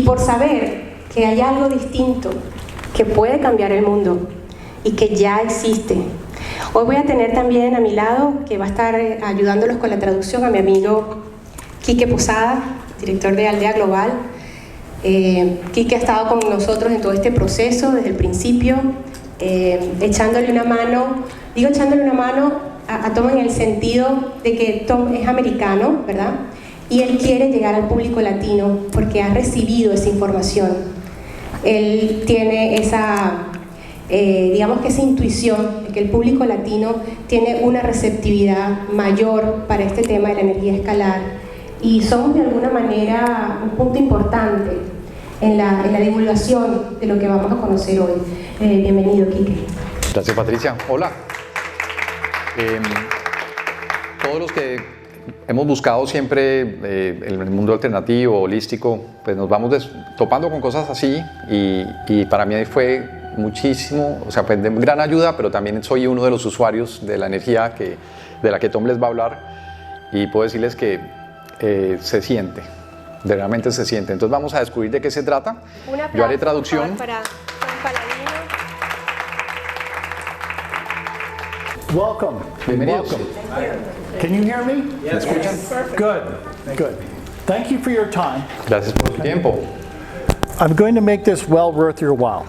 por saber que hay algo distinto que puede cambiar el mundo y que ya existe. Hoy voy a tener también a mi lado, que va a estar ayudándolos con la traducción, a mi amigo Quique Posada, director de Aldea Global. Quique ha estado con nosotros en todo este proceso desde el principio, echándole una mano, digo echándole una mano a Tom en el sentido de que Tom es americano, ¿verdad? Y él quiere llegar al público latino porque ha recibido esa información. Él tiene esa, digamos que esa intuición de que el público latino tiene una receptividad mayor para este tema de la energía escalar, y somos de alguna manera un punto importante en la divulgación de lo que vamos a conocer hoy. Bienvenido, Quique. Gracias, Patricia. Hola. Todos los que hemos buscado siempre el mundo alternativo, holístico, pues nos vamos topando con cosas así, y para mí fue muchísimo, o sea, pues de gran ayuda, pero también soy uno de los usuarios de la energía de la que Tom les va a hablar, y puedo decirles que se siente, realmente se siente. Entonces vamos a descubrir de qué se trata. Yo haré traducción. Para Tom Paladino. Welcome. Bienvenidos. Welcome. Can you hear me? ¿Me escuchan? Good. Good. Thank you for your time. Gracias por su tiempo. I'm going to make this well worth your while.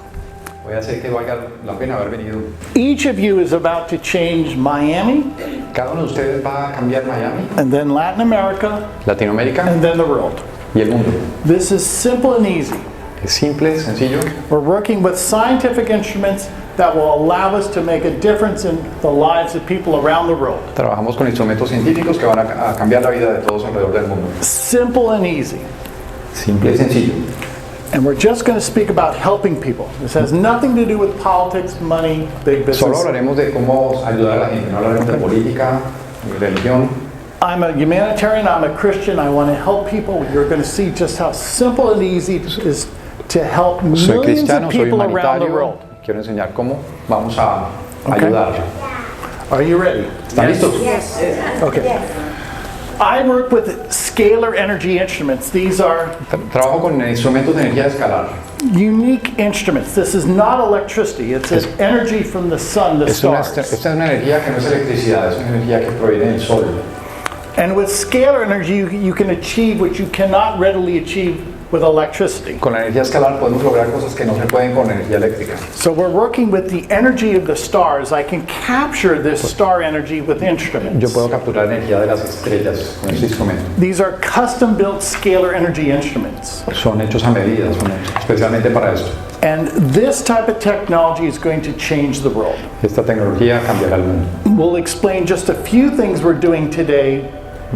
Voy a hacer que valga la pena haber venido. Each of you is about to change Miami, Cada uno de ustedes va a cambiar Miami, and then Latin America, Latinoamérica and then the world. y el mundo. This is simple and easy. Es simple, sencillo. We're working with scientific instruments that will allow us to make a difference in the lives of people around the world. Trabajamos con instrumentos científicos que van a cambiar la vida de todos alrededor del mundo. Simple and easy. Simple y sencillo. And we're just going to speak about helping people. This has nothing to do with politics, money, big Solo business. hablaremos de cómo ayudar a la gente, no hablaremos de política, ni religión. I'm a humanitarian, I'm a Christian, I want to help people. You're going to see just how simple and easy it is to help Soy millions cristiano, of soy people around the humanitario. world. Quiero enseñar cómo vamos a Okay. ayudar. Are you ready? ¿Están listos? Okay. I work with scalar energy instruments. These are Trabajo con instrumentos de energía escalar. unique instruments. This is not electricity. It's energy from the sun, the stars. Esta es una energía que no es electricidad, es una energía que proviene del sol. And with scalar energy, you can achieve what you cannot readily achieve with electricity. Con la energía escalar podemos lograr cosas que no se pueden con energía eléctrica. So we're working with the energy of the stars. I can capture this star energy with Yo instruments. puedo capturar energía de las estrellas con este instrumento. These are custom-built scalar energy instruments. Son hechos a medida, son hechos especialmente para esto. And this type of technology is going to change the world. Esta tecnología cambiará el mundo. We'll explain just a few things we're doing today.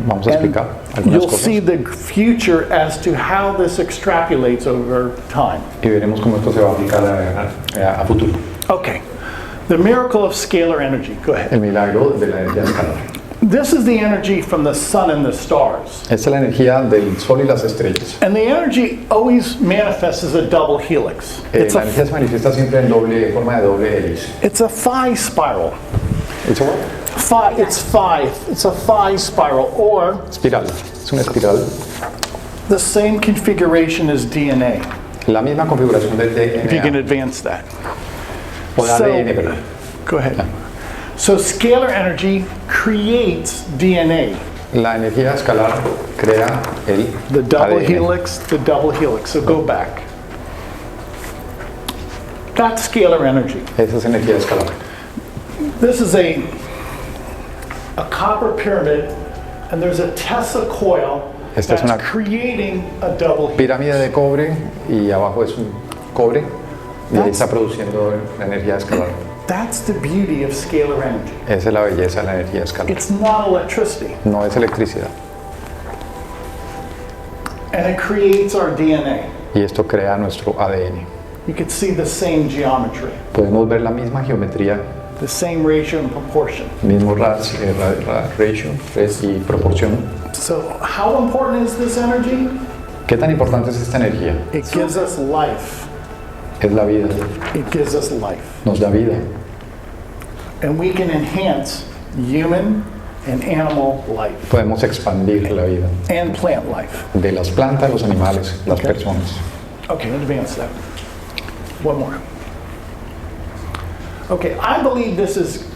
Vamos a And explicar algunas you'll see cosas the future as to how this extrapolates over time. y veremos cómo esto se va a aplicar a futuro. Okay, the miracle of scalar energy. Go ahead. El milagro de la energía escalar. This is the energy from the sun and the stars. Esta es la energía del sol y las estrellas. And the energy always manifests as a double helix. La energía se manifiesta siempre en forma de doble hélice. It's a phi spiral. ¿Eso va? It's a phi spiral, or Espiral. Es una espiral. the same configuration as DNA. La misma configuración del If you can DNA. advance that. O de ADN, perdón. Go ahead. So scalar energy creates DNA. La energía escalar crea el The double ADN. helix, the double helix. So go back. That's scalar energy. Esa es energía escalar. This is a copper pyramid, and there's a Tesla coil Esta es that's una creating a double helix. Pirámide de cobre y abajo es un cobre y ahí está produciendo la energía escalar. That's the beauty of scalar energy. Esa es la belleza de la energía escalar. It's not electricity, No es electricidad. and it creates our DNA. Y esto crea nuestro ADN. You can see the same geometry, Podemos ver la misma geometría, the same ratio and proportion. mismo ratio y proporción. So how important is this energy? ¿Qué tan importante es esta energía? It gives us life. Es la vida. It gives us life. Nos da vida. And we can enhance human and animal life Podemos expandir la vida and plant life. de las plantas, los animales, las Okay. personas. Okay, advance that. One more. Okay, I believe this is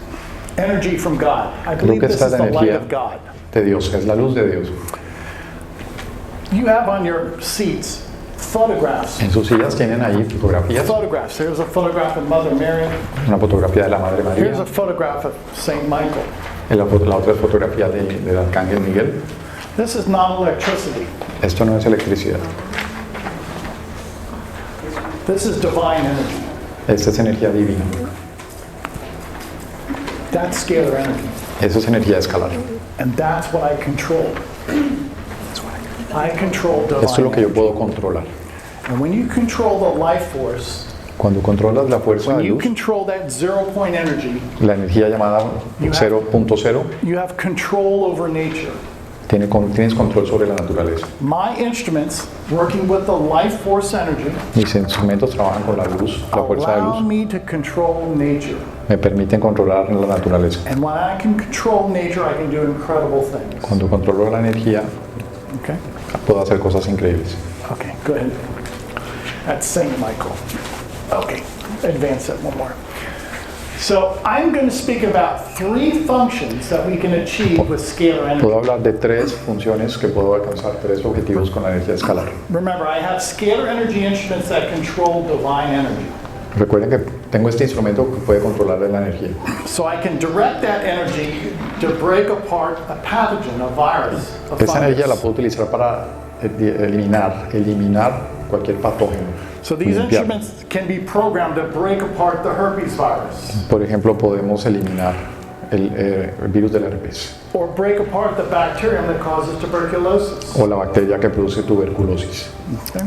energy from God. I Creo believe que this esta is es la the light energía of God. de Dios, es la luz de Dios. You have on your seats photographs. En sus sillas tienen ahí fotografías, Photographs. Here's a photograph of Mother Mary. una fotografía de la Madre Here's María, a photograph of Saint Michael. la otra es fotografía del Arcángel Miguel. This is non-electricity. Esto no es electricidad, This is divine energy. esta es energía divina, That's scalar energy. eso es energía escalar. And that's what I control. I control divine Esto es lo que yo energy. puedo controlar. And when you control the life force, Cuando controlas la fuerza when de you luz, control that 0 point energy, la energía llamada 0.0, you have control over nature. tienes control sobre la naturaleza. My instruments, working with the life force energy, Mis instrumentos trabajan con la luz, la fuerza de allow luz, me to control nature. me permiten controlar la naturaleza. And when I can control nature, I can do incredible things. Cuando controlo la energía, Okay? puedo hacer cosas increíbles. Okay, go ahead. That's Saint Michael. Okay, advance that one more. So I'm going to speak about 3 functions that we can achieve with scalar energy. Puedo hablar de 3 funciones que puedo alcanzar, 3 objetivos con la energía escalar. Remember, I have scalar energy instruments that control divine energy. Recuerden que tengo este instrumento que puede controlar la energía. So I can direct that energy to break apart a pathogen, a virus, a Esta energía la fungus. puedo utilizar para eliminar cualquier patógeno. So these limpiar. instruments can be programmed to break apart the herpes virus Por ejemplo, podemos eliminar el virus del herpes or break apart the bacterium that causes tuberculosis. o la bacteria que produce tuberculosis. Okay.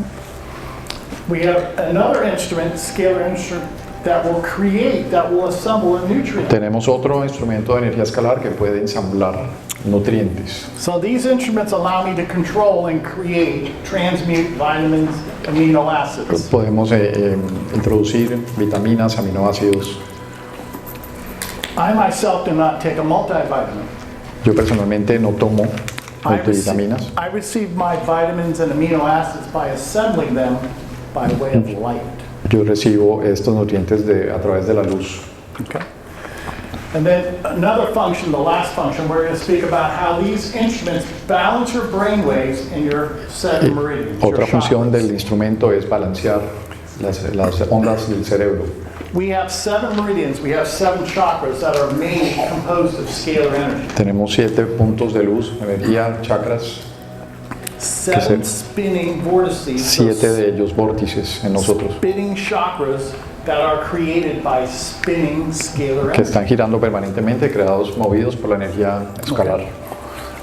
We have another instrument, scalar instrument, that will assemble a nutrient. Tenemos otro instrumento de energía escalar que puede ensamblar nutrientes. So these instruments allow me to control and transmute vitamins, amino acids. Podemos introducir vitaminas, aminoácidos. I myself do not take a multivitamin. Yo personalmente no tomo I multivitaminas. receive my vitamins and amino acids by assembling them by way of light. Yo recibo estos nutrientes a través de la luz. Okay. And then another function, the last function, we're going to speak about how these instruments balance your brain waves in your 7 meridians. your Otra función chakras. del instrumento es balancear las ondas del cerebro. We have 7 meridians, we have 7 chakras that are mainly composed of scalar energy. Tenemos 7 puntos de luz, energía, chakras, 7 spinning vortices, 7 de ellos vórtices en nosotros, spinning chakras that are created by spinning scalar que energy. están girando permanentemente, creados, movidos por la energía escalar.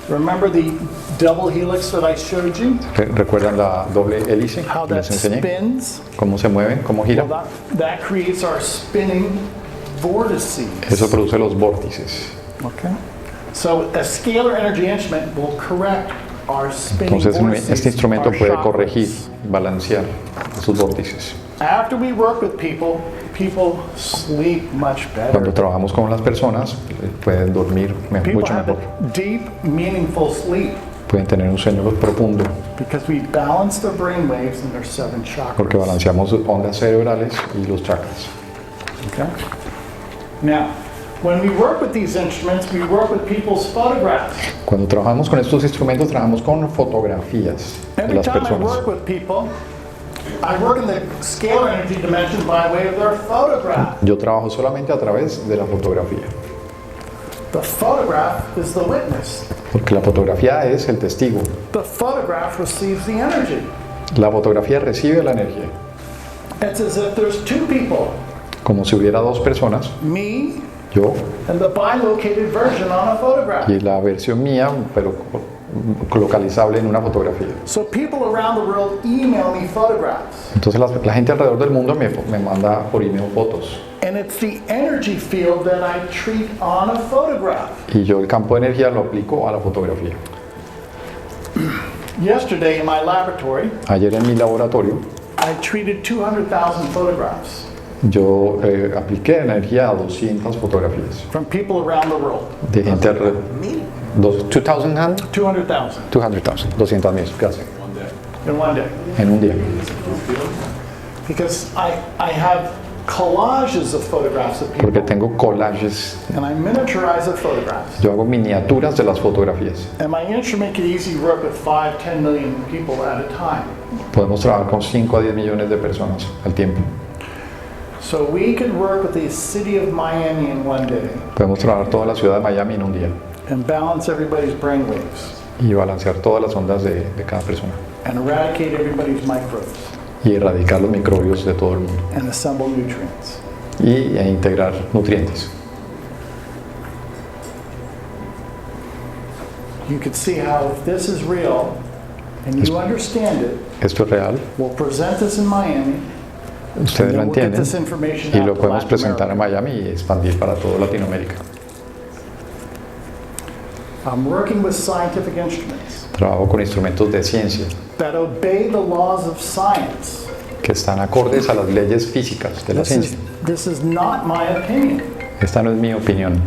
Remember the double helix that I showed you? ¿Recuerdan la doble hélice How que that les enseñé? spins? ¿Cómo se mueven? ¿Cómo gira? Well, that creates our spinning vortices. Eso produce los vórtices. Okay. So a scalar energy instrument will correct our spinning Entonces vortices, este instrumento our puede chakras. corregir, balancear esos vórtices. After we work with people sleep much Cuando better. trabajamos con las personas, pueden dormir People mucho have mejor. a deep, meaningful sleep Pueden tener un sueño profundo because we balance their brain waves and their 7 chakras. porque balanceamos ondas cerebrales y los chakras. Okay. Now, when we work with these instruments, we work with people's photographs. Cuando trabajamos con estos instrumentos, trabajamos con fotografías de Every las time I personas. work with people, I work in the scalar energy dimension by way of their photograph. Yo trabajo solamente a través de la fotografía, The photograph is the witness. porque la fotografía es el testigo. The photograph receives the energy. La fotografía recibe la energía, It's as if there's 2 people, como si hubiera 2 personas, me yo and the bilocated version on a photograph. y la versión mía, pero localizable en una fotografía. So people around the world email me photographs. Entonces la gente alrededor del mundo me manda por email fotos And it's the energy field that I treat on a photograph. y yo el campo de energía lo aplico a la fotografía. Yesterday in my laboratory, Ayer en mi laboratorio I treated 200,000 photographs yo apliqué energía a 200 fotografías from people around the world. de gente alrededor. 200,000 hand? 200,000 200,000, 200,000, casi, in one day. en un día. Because I have collages of photographs of porque people, tengo collages, and I miniaturize the photographs. yo hago miniaturas de las fotografías. And my instrument can easily work with 5, 10 million people at a time. Podemos trabajar con 5 a 10 millones de personas al tiempo. So we could work with the city of Miami in one day Podemos trabajar toda la ciudad de Miami en un día and balance everybody's brainwaves y balancear todas las ondas de cada persona and eradicate everybody's microbes y erradicar los microbios de todo el mundo and assemble nutrients. e integrar nutrientes. You could see how if this is real and you understand it, Esto es real, we'll present this in Miami. ustedes lo And then we'll get entienden this information y out lo to podemos Latin presentar en America. Miami y expandir para toda Latinoamérica. I'm working with scientific instruments Trabajo con instrumentos de ciencia that obey the laws of science. que están acordes a las leyes físicas de la ciencia. This is not my opinion. Esta no es mi opinión,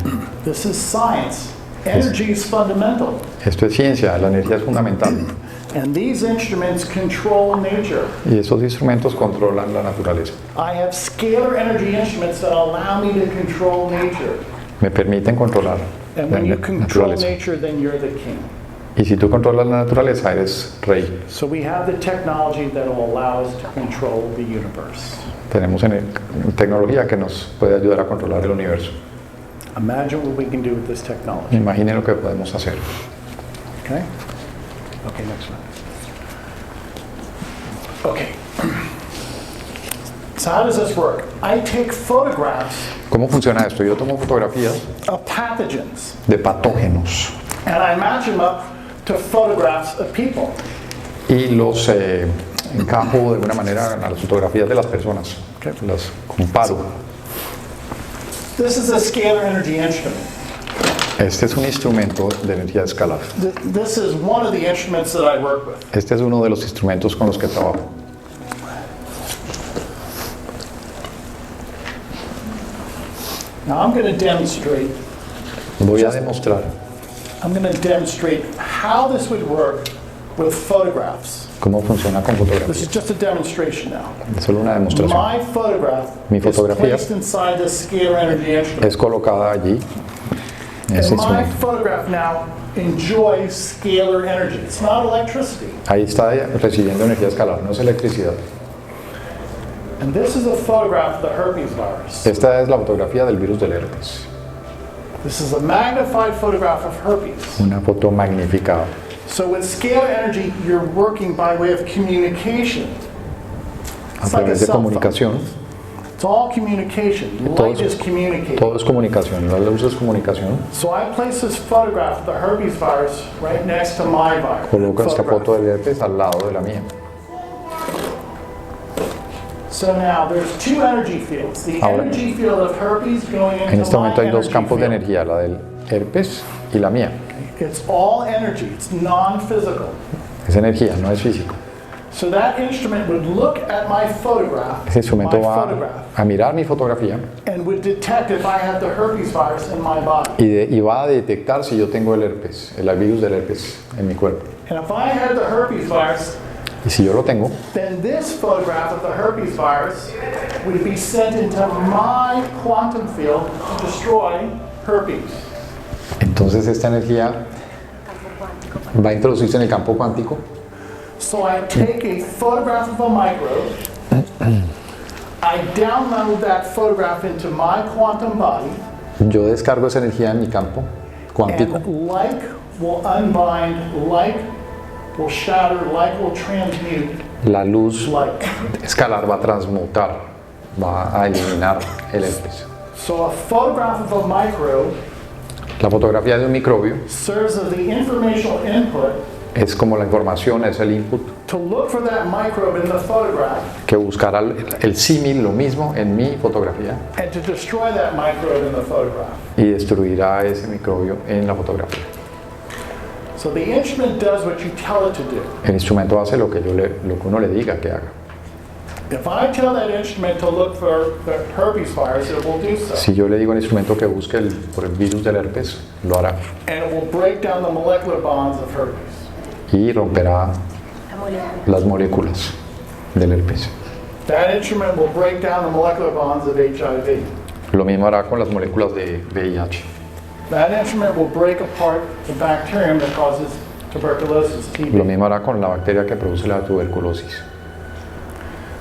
This is science. Energy is fundamental. esto es ciencia, la energía es fundamental And these instruments control nature. y esos instrumentos controlan la naturaleza. I have scalar energy instruments that allow me to control nature. Me permiten controlar And la when you control naturaleza. nature, then you're the king. Y si tú controlas la naturaleza, eres rey. So we have the technology that will allow us to control the universe. Tenemos tecnología que nos puede ayudar a controlar el universo. Imagine what we can do with this technology. Imaginen lo que podemos hacer. Okay? Okay, next one. Okay. So how does this work? I take photographs ¿Cómo funciona esto? Yo tomo fotografías of pathogens de patógenos and I match them up to photographs of people. y los encajo de alguna manera a las fotografías de las personas. Las comparo. This is a scalar energy instrument. Este es un instrumento de energía escalar. This is one of the instruments that I work with. Este es uno de los instrumentos con los que trabajo. Now I'm going to demonstrate. Voy a demostrar I'm going to demonstrate how this would work with photographs. cómo funciona con This fotografías. is just a demonstration now. Es solo una demostración. My photograph Mi is fotografía placed inside the scalar energy instrument. Es colocada allí, en ese And my instrumento. photograph now enjoys scalar energy. It's not electricity. Ahí está recibiendo energía escalar, no es electricidad. And this is a photograph of the herpes virus. Esta es la fotografía del virus del herpes. This is a magnified photograph of herpes. Una foto magnificada. So with scalar energy, you're working by way of communication. A It's like a través de cell phone. comunicación. It's all communication. Todo Light is communicating. Todo es comunicación, la luz es comunicación. So I place this photograph of the herpes virus right next to my virus. Coloco esta photograph. foto del herpes al lado de la mía. So now there's two energy fields. The Ahora, energy field of herpes going into En este my momento hay dos energy campos de field. energía, la del herpes y la mía. It's all energy. It's non-physical. Es energía, no es físico. So that instrument would look at my photograph, Ese instrumento my va photograph, a mirar mi fotografía and would detect if I had the herpes virus in my body. y va a detectar si yo tengo el herpes, el virus del herpes en mi cuerpo. And if I had the herpes virus, Y si yo lo tengo, then this photograph of the herpes virus would be sent into my quantum field to destroy herpes. entonces esta energía va a introducirse en el campo cuántico. So I take a photograph of a microbe, I download that photograph into my quantum body, Yo descargo esa energía en mi campo cuántico and like will unbind, like will shatter, like will transmute, la luz like. escalar va a transmutar, va a eliminar el herpes. So a photograph of a microbe La fotografía de un microbio serves as the informational input es como la información, es el input to look for that microbe in the photograph que buscará el símil, lo mismo en mi fotografía and to destroy that microbe in the photograph. y destruirá ese microbio en la fotografía. So the instrument does what you tell it to do. El instrumento hace lo que uno le diga que haga. If I tell that instrument to look for the herpes virus, it will do so. Si yo le digo al instrumento que busque por el virus del herpes, lo hará And it will break down the molecular bonds of herpes. y romperá las moléculas del herpes. That instrument will break down the molecular bonds of HIV. Lo mismo hará con las moléculas de VIH. That instrument will break apart the bacterium that causes tuberculosis, Lo TB. mismo hará con la bacteria que produce la tuberculosis.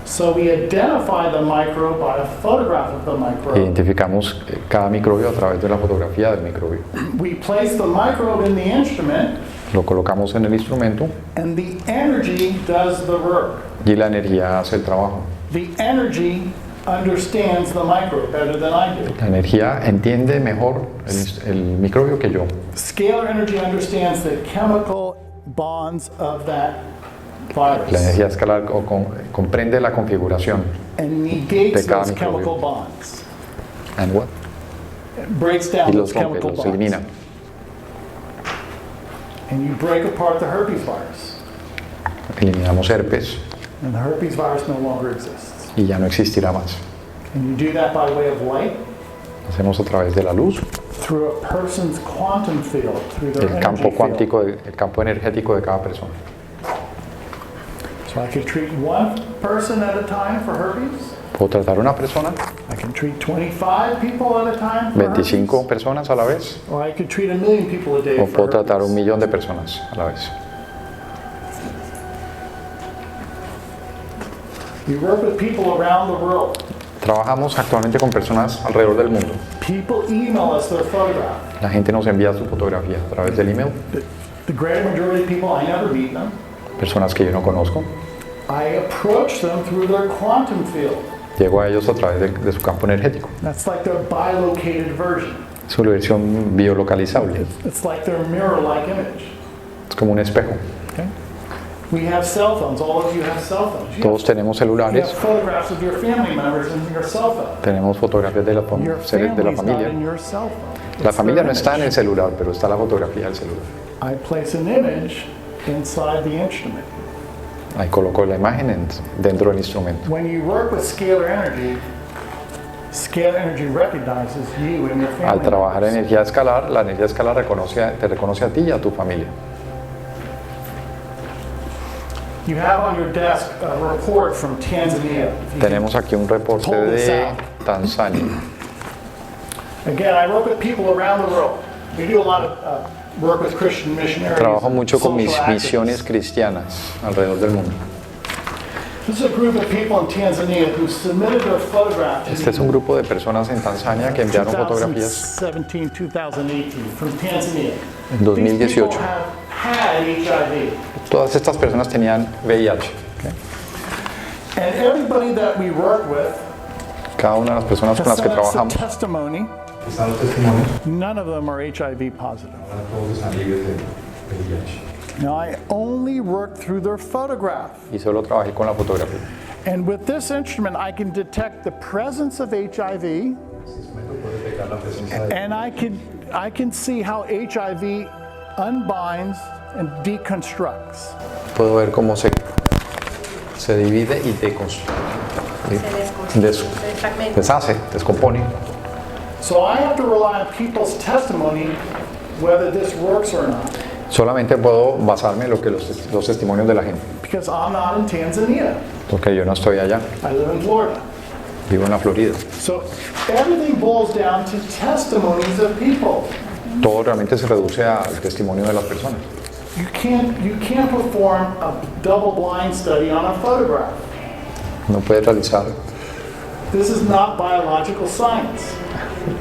So we identify the microbe by a photograph of the microbe. Identificamos cada microbio a través de la fotografía del microbio. We place the microbe in the instrument, Lo colocamos en el instrumento and the energy does the work. y la energía hace el trabajo. The energy understands the microbe better than I do. La energía entiende mejor el microbio que yo. Scalar energy understands the chemical bonds of that La virus energía escalar comprende la configuración. and negates de cada those microbio. chemical bonds. And what? It breaks Y down los those rompe, chemical los bonds. elimina. And you break apart the herpes virus, Eliminamos herpes and the herpes virus no longer exists. y ya no existirá más. And you do that by way of light, Hacemos a través de la luz, through a person's quantum field, through their el energy campo field. cuántico, el campo energético de cada persona. So I could treat one person at a time for herpes. Puedo tratar una persona, I can treat 25 people at a time for 25 herpes. personas a la vez, Or I could treat 1 million people a day o for puedo tratar herpes. 1.000.000 de personas a la vez. We work with people around the world. Trabajamos actualmente con personas alrededor del mundo. People email us their photograph. La gente nos envía su fotografía a través del email, The great majority of people, I never meet them. personas que yo no conozco. I approach them through their quantum field. Llego a ellos a través de su campo energético. That's like their bilocated version. Su versión biolocalizable. It's like their mirror-like image. Es como un espejo. Okay? We have cell phones. All of you have cell phones. You Todos tenemos have celulares, photographs of your family members in your cell phone. tenemos fotografías de Your seres de la family's not familia. in your cell phone. La It's familia their no está en el image. celular, pero está la fotografía del celular. I place an image inside the instrument. Ahí coloco la imagen dentro del instrumento. When you work with scalar energy recognizes you and your family. Al trabajar members. energía escalar, la energía escalar te reconoce a ti y a tu familia. You have on your desk a report from Tanzania. Tenemos aquí un reporte de Tanzania. Again, I work with people around the world. We do a lot of work with Christian missionaries. Trabajo mucho con social mis activists. misiones cristianas alrededor del mundo. This is a group of people in Tanzania who submitted their photograph to Este es un grupo de personas en Tanzania que enviaron fotografías 2017, 2018 from Tanzania. en 2018. These people have had HIV. Todas estas personas tenían VIH. And everybody that we work with Cada una de las personas con las que sent us a trabajamos testimony. están los testimonios. None of them are HIV positive. Todos están libres de VIH. Now, I only work through their photograph. Y solo trabajé con la fotografía. And with this instrument, I can detect the presence of HIV, and I can see how HIV unbinds and deconstructs. Puedo ver cómo se divide y deshace, descompone. So I have to rely on people's testimony whether this works or not, Solamente puedo basarme en lo que los testimonios de la gente, because I'm not in Tanzania. porque yo no estoy allá, I live in Florida. vivo en la Florida. So everything boils down to testimonies of people. Todo realmente se reduce al testimonio de las personas. You can't perform a double-blind study on a photograph. No puede realizar, This is not biological science.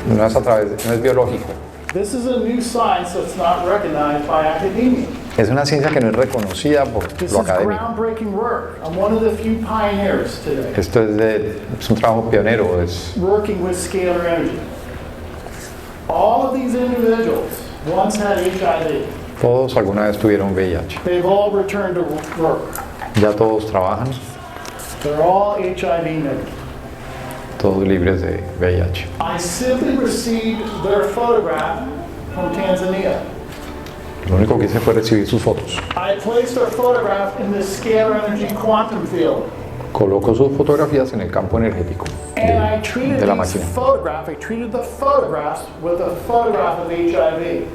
no es biológico. This is a new science that's not recognized by academia. Es una ciencia que no es reconocida por This lo is académico. groundbreaking work. I'm one of the few pioneers today Esto es un trabajo pionero, es working with scalar energy. All of these individuals once had HIV. todos alguna vez tuvieron VIH. They've all returned to work. Ya todos trabajan, They're all HIV negative. todos libres de VIH. I simply received their photograph from Tanzania. Lo único que hice fue recibir sus fotos. I placed their photograph in the scalar energy quantum field. Coloco sus fotografías en el campo energético And I treated de la these máquina. photographs, I treated the photographs with a photograph of HIV.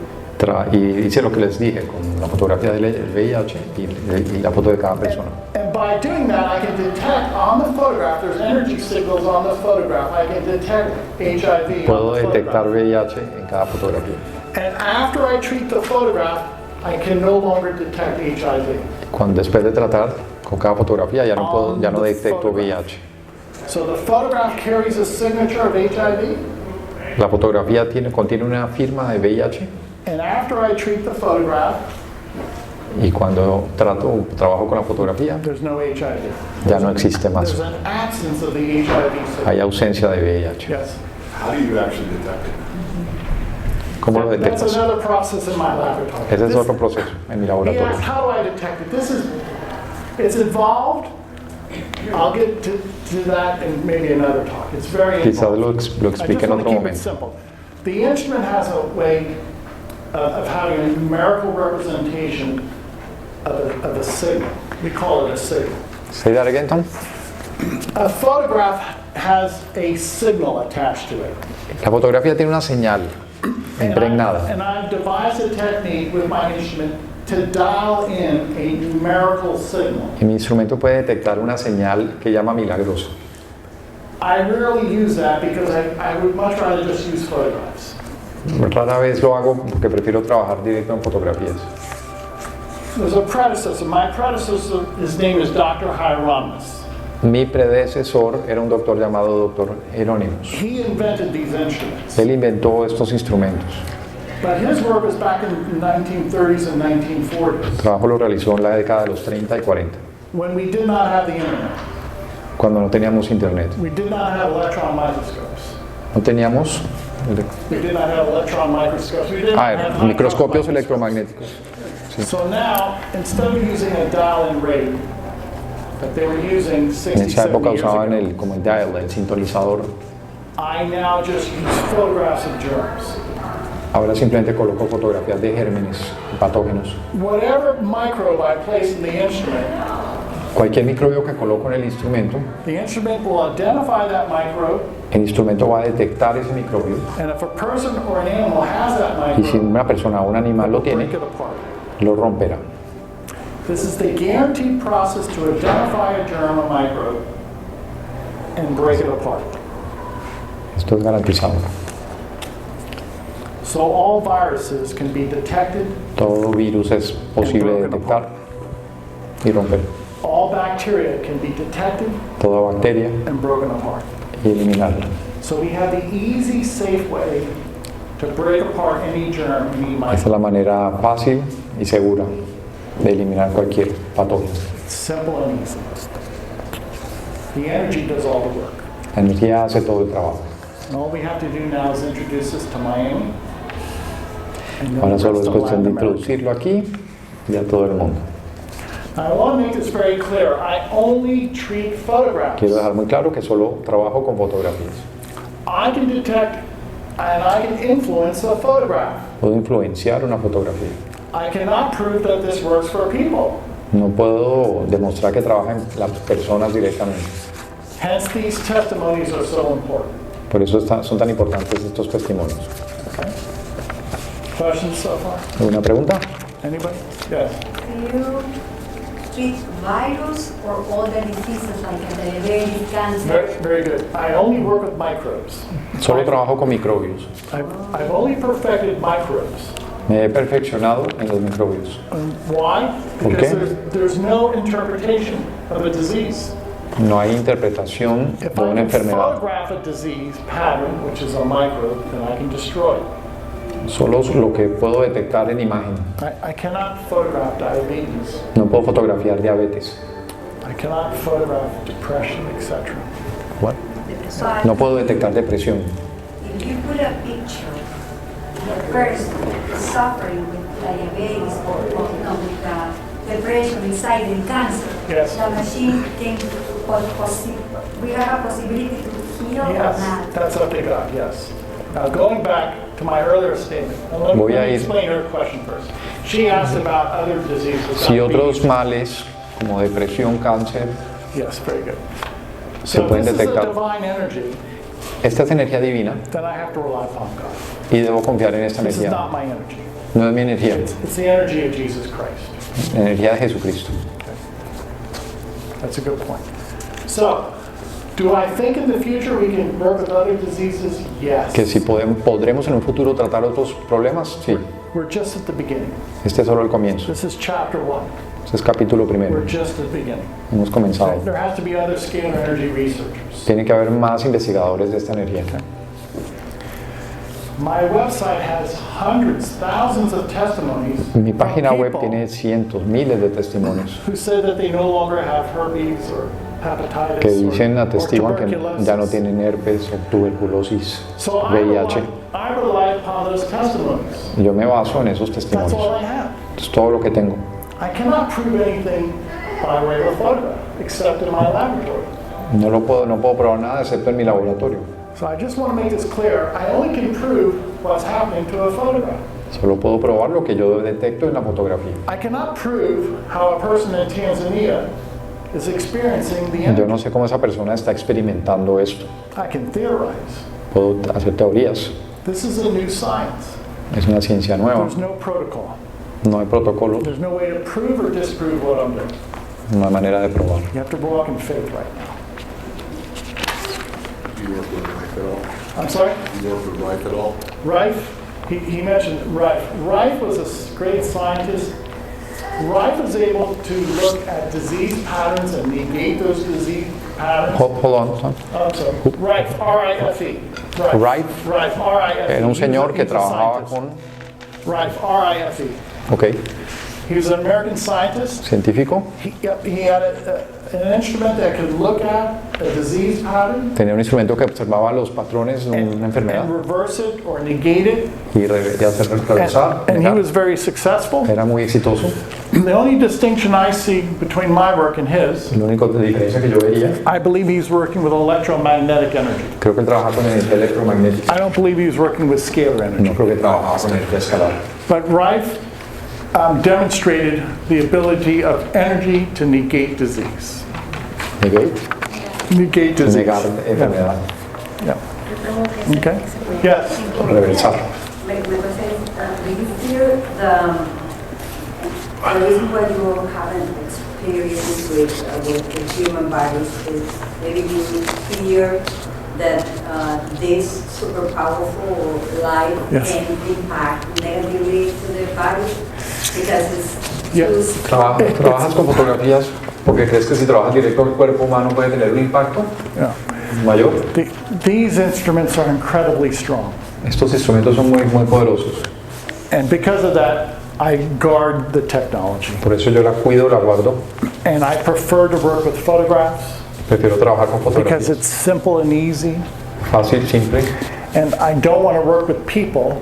Y hice lo que les dije con la fotografía del VIH y la foto de cada persona. And by doing that, I can detect on the photograph, there's energy signals on the photograph, I can detect HIV Puedo on the detectar photograph. VIH en cada fotografía. And after I treat the photograph, I can no longer detect HIV. Después de tratar con cada fotografía ya no detecto VIH. So the photograph carries a signature of HIV, La fotografía contiene una firma de VIH and after I treat the photograph, y cuando trabajo con la fotografía there's no HIV. ya no existe más. There's an absence of the HIV signal. Hay ausencia de VIH. Yes. How do you actually detect it? ¿Cómo lo That's detectas? another process in my laboratory. Ese es This- otro proceso en mi He laboratorio. asked, how do I detect it? It's involved. I'll get to that in maybe another talk. It's very Quizás involved. lo I explique just en want otro to keep it momento. simple. The instrument has a way of having a numerical representation of a signal. We call it a signal. Say that again, Tom. A photograph has a signal attached to it. La fotografía tiene una señal impregnada. And I've devised a technique with my instrument to dial in a numerical signal. Y mi instrumento puede detectar una señal que llama milagrosa. I rarely use that because I would much rather just use photographs. Rara vez lo hago porque prefiero trabajar directo en fotografías. There's a predecessor. My predecessor, his name is Dr. Hieronymus. Mi predecesor era un doctor llamado Dr. Hieronymus. He invented these instruments. Él inventó estos instrumentos. But his work was back in the 1930s and 1940s El trabajo lo realizó en la década de los 30 y 40, when we did not have the internet. cuando no teníamos internet. We did not have electron microscopes. No teníamos We did not have electron microscopes. We didn't have high microscopios power microscopes. electromagnéticos. So now, instead of using a dial-in rate that they were using En 60, esa 70 época years usaban ago, como el dial, el sintonizador. I now just use photographs of germs. Ahora simplemente coloco fotografías de gérmenes, patógenos. Whatever microbe I place in the instrument, Cualquier microbio que coloco en el instrumento, the instrument will identify that microbe, el instrumento va a detectar ese microbio. and if a person or an animal has that Y si microbe, una persona o un animal lo tiene, break it apart. lo romperá. This is the guaranteed process to identify a germ, a microbe, and break it apart. Esto es garantizado. So all viruses can be detected, Todo virus es posible de detectar y romper. all bacteria can be detected Toda bacteria and broken apart. y eliminarla. So we have the easy, safe way to break apart any germ, any Esta es microbe. la manera fácil y segura de eliminar cualquier patógeno. It's simple and easy. The energy does all the work. La energía hace todo el trabajo. And all we have to do now is introduce this to Miami. And then Ahora the solo rest es of cuestión de Latin America. introducirlo aquí y a todo el mundo. I want to make this very clear. I only treat photographs. Quiero dejar muy claro que solo trabajo con fotografías. I can detect and I can influence a photograph. Puedo influenciar una fotografía. I cannot prove that this works for people. No puedo demostrar que trabajan las personas directamente. Hence, these testimonies are so important. Por eso son tan importantes estos testimonios. Okay? Questions so far? ¿Alguna pregunta? Anybody? Yes. Do you treat virus or other diseases like diabetes, cancer? Very good. I only work with microbes. Solo trabajo con microbios. I've only perfected microbes. Me he perfeccionado en los microbios. Why? ¿Por Because qué? there's no interpretation of a disease. No hay interpretación If de I una can enfermedad. photograph a disease pattern, which is a microbe, then I can destroy it. Solo lo que puedo detectar en imagen. I cannot photograph diabetes. No puedo fotografiar diabetes. I cannot photograph depression, etc. What? But No puedo detectar depresión. if you put a picture of a person suffering with diabetes or with depression, anxiety, and cancer, Yes. the machine can we have a possibility to heal or Yes, not. that's up to God, yes. Now, going back to my earlier statement, and let Voy me a ir- explain her question first. She asked about other diseases. Si otros diabetes. males como depresión, cáncer, Yes, very good. se So if pueden this is a detectar. divine energy, Esta es energía divina then I have to rely upon God. y debo confiar en esta This is energía. not my energy. No es mi energía, It's the energy of Jesus Christ. la energía de Jesucristo. That's a good point. So, do I think in the future we can work with other diseases? Yes. Que si podremos en un futuro tratar otros problemas, sí. We're just at the beginning. Este es solo el comienzo. This is chapter 1. Este es capítulo primero. We're just at the beginning. Hemos comenzado. There has to be other scalar energy researchers. Tiene que haber más investigadores de esta energía. My website has hundreds, thousands of testimonies Mi página from web people tiene cientos, miles de testimonios who say that they no longer have herpes or hepatitis que dicen, or atestiguan que tuberculosis. ya no tienen herpes o tuberculosis, So VIH. I rely upon those testimonies. Yo me baso en esos That's testimonios. all I have. Es todo lo que tengo. I cannot prove anything by way of a photograph, except in my laboratory. No puedo probar nada excepto en mi laboratorio. So I just want to make this clear. I only can prove what's happening to a photograph. Solo puedo probar lo que yo detecto en la fotografía. I cannot prove how a person in Tanzania is experiencing the Yo energy. no sé cómo esa persona está experimentando esto. I can theorize. Puedo hacer teorías. This is a new science. Es una ciencia nueva. There's no protocol. No hay protocolo, There's no way to prove or disprove what I'm doing. no hay manera de probar. You have to walk in faith right now. Do you work with Rife at all? I'm sorry? Do you work with Rife at all? Rife, he mentioned Rife. Rife was a great scientist. Rife was able to look at disease patterns and negate those disease patterns. Hold on, son. I'm sorry. Rife, R-I-F-E. Rife. Rife, R-I-F-E. Era un señor que He's a trabajaba scientist. con, Rife, R-I-F-E. ok, He was an American scientist. científico. He had an instrument that could look at a disease pattern Tenía un instrumento que observaba los patrones de una and enfermedad reverse it or negate it. y hacer reversar. And he negar. was very successful. Era muy exitoso. The only distinction I see between my work and his, La única diferencia que yo veía, I believe he's working with electromagnetic energy. creo que él trabajaba con energía electromagnética. I don't believe he's working with scalar energy. No creo que trabajaba con energía escalar. But Rife demonstrated the ability of energy to negate disease. Negate, Negate disease. negar enfermedad, Yeah. Okay. Yes. reversar. My question is, do you feel the reason why you haven't experienced with the human bodies is maybe you fear that this super powerful light Yes. can impact negatively to their bodies because it's Yeah. too ¿Trabajas con fotografías porque crees que si trabajas directo al cuerpo humano puede tener un impacto Yeah. mayor? These instruments are incredibly strong. Estos instrumentos son muy poderosos. And because of that, I guard the technology. Por eso yo la cuido, la guardo. And I prefer to work with photographs Prefiero trabajar con because fotografías. it's simple and easy. Fácil, simple. And I don't want to work with people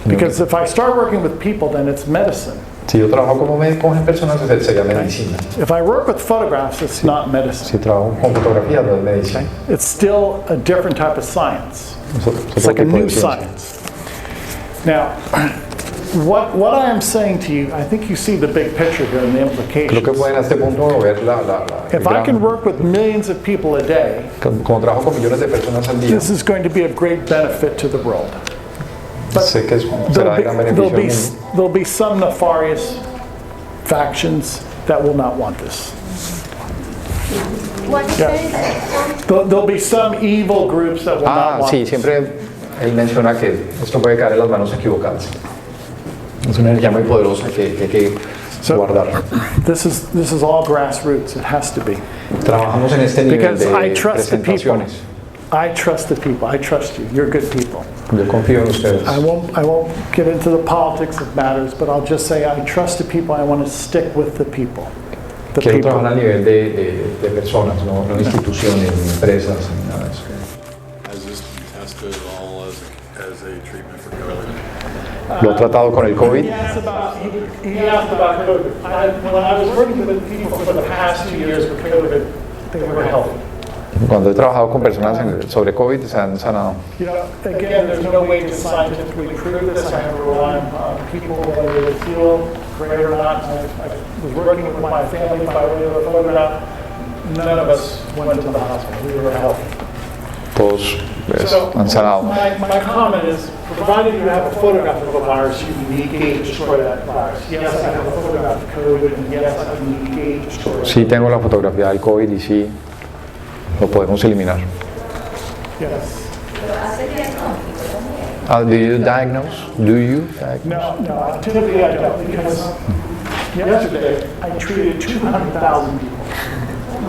because if I start working with people, then it's medicine. Si yo trabajo como médico en personas, sería medicina. If I work with photographs, it's not medicine. Si trabajo con fotografía, no es medicina. It's still a different type of science. Es It's otro like a tipo de new ciencia. science. Now, what I am saying to you, I think you see the big picture here and the Creo que implications. pueden a este punto ver el If I can gran- work with millions of people a day, como trabajo con millones de personas al día, this is going to be of great benefit to the world. sé que será de gran beneficio al mundo. There'll be some nefarious factions that will not want this. There'll be some evil groups that will not want Sí, this. siempre él menciona que esto puede caer en las manos equivocadas. Es una energía muy poderosa que hay que guardar. This is all grassroots. It has to be. Trabajamos en este nivel Because I de trust the people. presentaciones. I trust the people. I trust you. You're good people. Yo confío en ustedes. I won't get into the politics of matters, but I'll just say I trust the people. I want to stick with the people. The Quiero people. trabajar a nivel de personas, no instituciones, ni empresas, ni nada de eso. Has this been tested at all as a treatment for COVID? Lo he tratado con el COVID. He asked about COVID. When I was working with people for the past 2 years with COVID, they were healthy. Cuando he trabajado con personas sobre COVID se han sanado. You know, again, there's no way to scientifically prove this. I have to rely on people, whether they feel great or not. I was working with my family by way of a photograph. None of us went to the hospital. We were healthy. Todos So han sanado. my comment is, provided you have a photograph of a virus, you can negate, destroy that virus. Yes, I have a photograph of COVID, and yes, I can negate, destroy it. Sí tengo la fotografía del COVID y sí lo podemos eliminar. Yes. Do you diagnose? Do you diagnose? No, typically I don't, because yesterday I treated 200,000 people.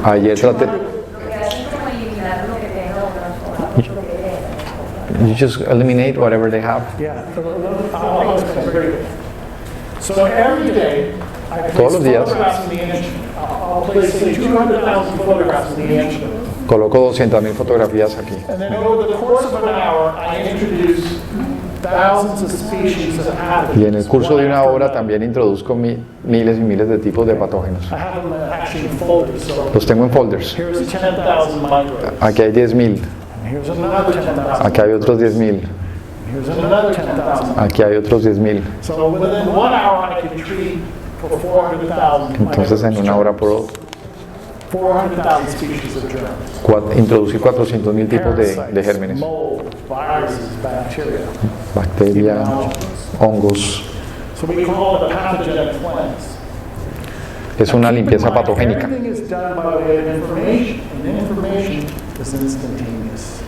Ayer traté. You just eliminate whatever they have. Yeah. Very good. So every day I Todos place los días. photographs in the instrument. I'll place say 200,000 photographs in the instrument. Coloco 200,000 fotografías aquí. And then over the course of an hour, I introduce thousands of species of pathogens. Y en el curso de una hora también introduzco miles y miles de tipos de patógenos. I have them actually in folders. So Los tengo en folders. here's 10,000 microbes. Aquí hay 10,000. Here's another 10,000. Aquí hay otros 10,000. Here's another 10,000. Aquí hay otros 10,000. So within 1 hour, I can treat for 400,000 Entonces en una hora puedo 400,000 species of germs. introducir 400,000 tipos de gérmenes. Mold, viruses, bacteria. Bacteria, hongos. So we call it a pathogenic cleanse. Es una limpieza patogénica. Everything is done by way of information, and information is instantaneous.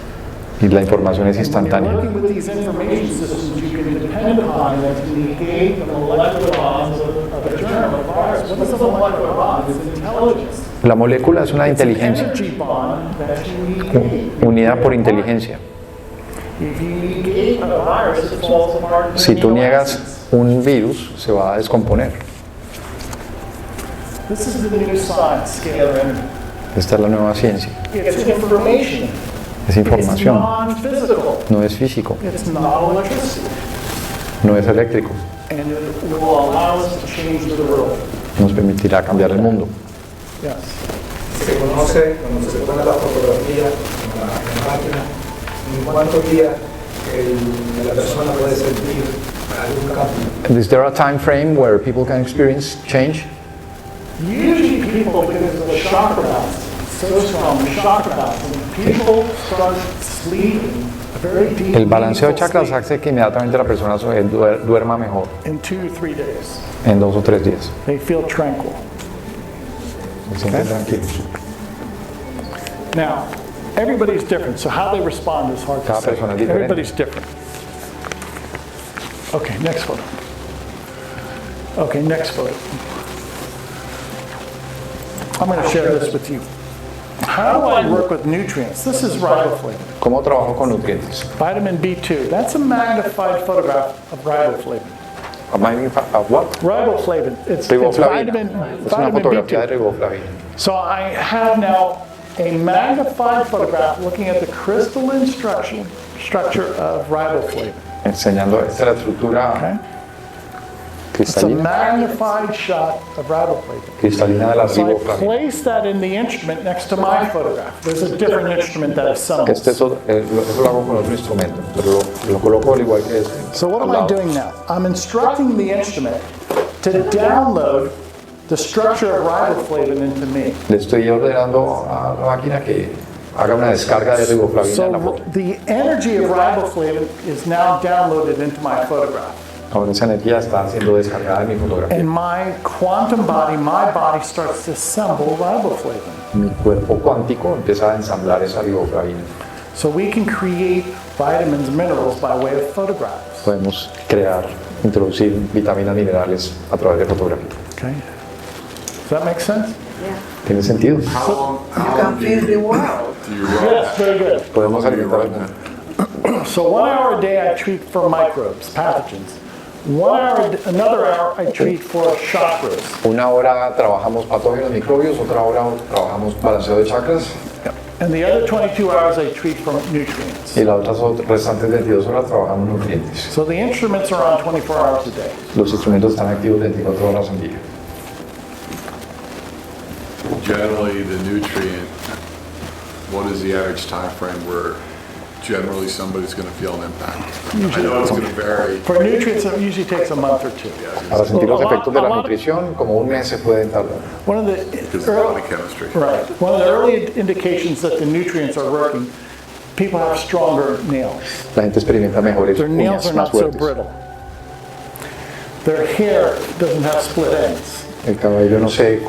Y la información es And when you're instantánea. working with these information systems, you can depend upon them to negate the molecular bonds of a germ, a virus. What is a molecular bond? It's intelligence. La molécula es una inteligencia, Energy bond that you negate. unida por inteligencia. If you negate a virus, it falls apart into Si tú amino niegas acids. un virus, se va a descomponer. This is the new science, scalar energy. Esta es la nueva ciencia. It's information. Es It's información, non-physical. no es físico, It's not electricity. no es eléctrico. And it will allow us to change the world. Nos permitirá cambiar el mundo. Yes. Se conoce cuando se pone la fotografía en la máquina, en cuántos días la persona puede sentir algún cambio. Is there a time frame where people can experience change? Usually people, because of the chakra balance, so strong, the chakra balance, when people start sleeping, a very deep, El balanceo de meaningful chakras sleep, hace que inmediatamente la persona duerma mejor in 2 or 3 days, en 2 o 3 días. they feel tranquil. Se sienten tranquilos. Now, everybody's different, so how they respond is hard to Cada say. persona es diferente. Everybody's different. Okay, next photo. Okay, next photo. I'm going to share this with you. How do I work with nutrients? This is riboflavin. ¿Cómo trabajo con nutrientes? Vitamin B2. That's a magnified photograph of riboflavin. What? Riboflavin. It's Riboflavina. vitamin, Es una vitamin fotografía de B2. riboflavina. So I have now a magnified photograph looking at the crystalline structure of riboflavin. Enseñando, esta es la estructura Okay? It's a cristalina, magnified shot of riboflavin. cristalina de la So I riboflavina. place that in the instrument next to my photograph. There's a different instrument that assembles. Eso lo hago con otro instrumento, pero lo coloco al igual que este. So what am al I lado. doing now? I'm instructing the instrument to download the structure of riboflavin into me. Le estoy ordenando a la máquina que haga una descarga de riboflavina en la So foto. the energy of riboflavin is now downloaded into my photograph. Ahora esa energía está siendo descargada en mi fotografía. And my quantum body, my body starts to assemble riboflavin. Mi cuerpo cuántico empieza a ensamblar esa riboflavina. So we can create vitamins, minerals by way of photographs. Podemos crear, introducir vitaminas, minerales a través de fotografía. Okay? Does that make sense? ¿Tiene sentido? How You can feel the world. do you Yes, very good. Podemos alimentar al mundo. So 1 hour a day I treat for microbes, pathogens. Another hour I treat for chakras. Una hora trabajamos patógenos, microbios, otra hora trabajamos balanceo de chakras And the other 22 hours I treat for nutrients. y las otras restantes 22 horas trabajamos nutrientes. So the instruments are on 24 hours a day. Los instrumentos están activos 24 horas al día. generally the nutrient, what is the average time frame where generally somebody's going to feel an impact? I know it's going to vary. For nutrients, it usually takes a month or 2. Para sentir los efectos de la nutrición, como un mes se pueden tardar. One of Because the of the body chemistry. right, one of the early indications that the nutrients are working People have stronger nails. La gente experimenta mejores Their nails uñas are más not so fuertes. brittle. Their hair doesn't have split ends. El cabello no se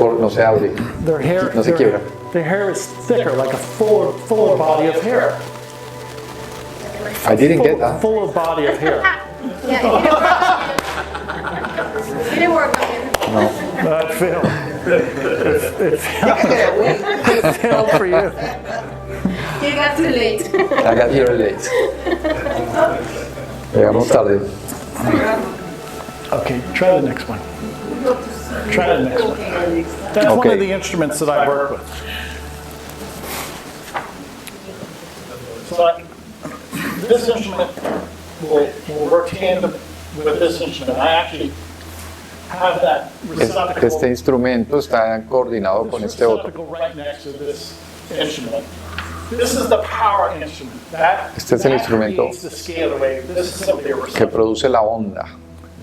abre, Their hair, no se quiebra. their hair is thicker, like a fuller body of hair. I didn't get that. Fuller body of hair. It didn't work on me. No. That failed. It failed for you. You got too late. I got here late. Llegamos tarde. Okay, try the next one. Try the next one. That's one Okay. of the instruments that I work with. So this instrument will work tandem with this instrument. I actually have that Este instrumento está coordinado con este otro. receptacle right next to this instrument. This is the power instrument. That, Este es el that instrumento creates the scalar wave. This is simply a que receptacle. produce la onda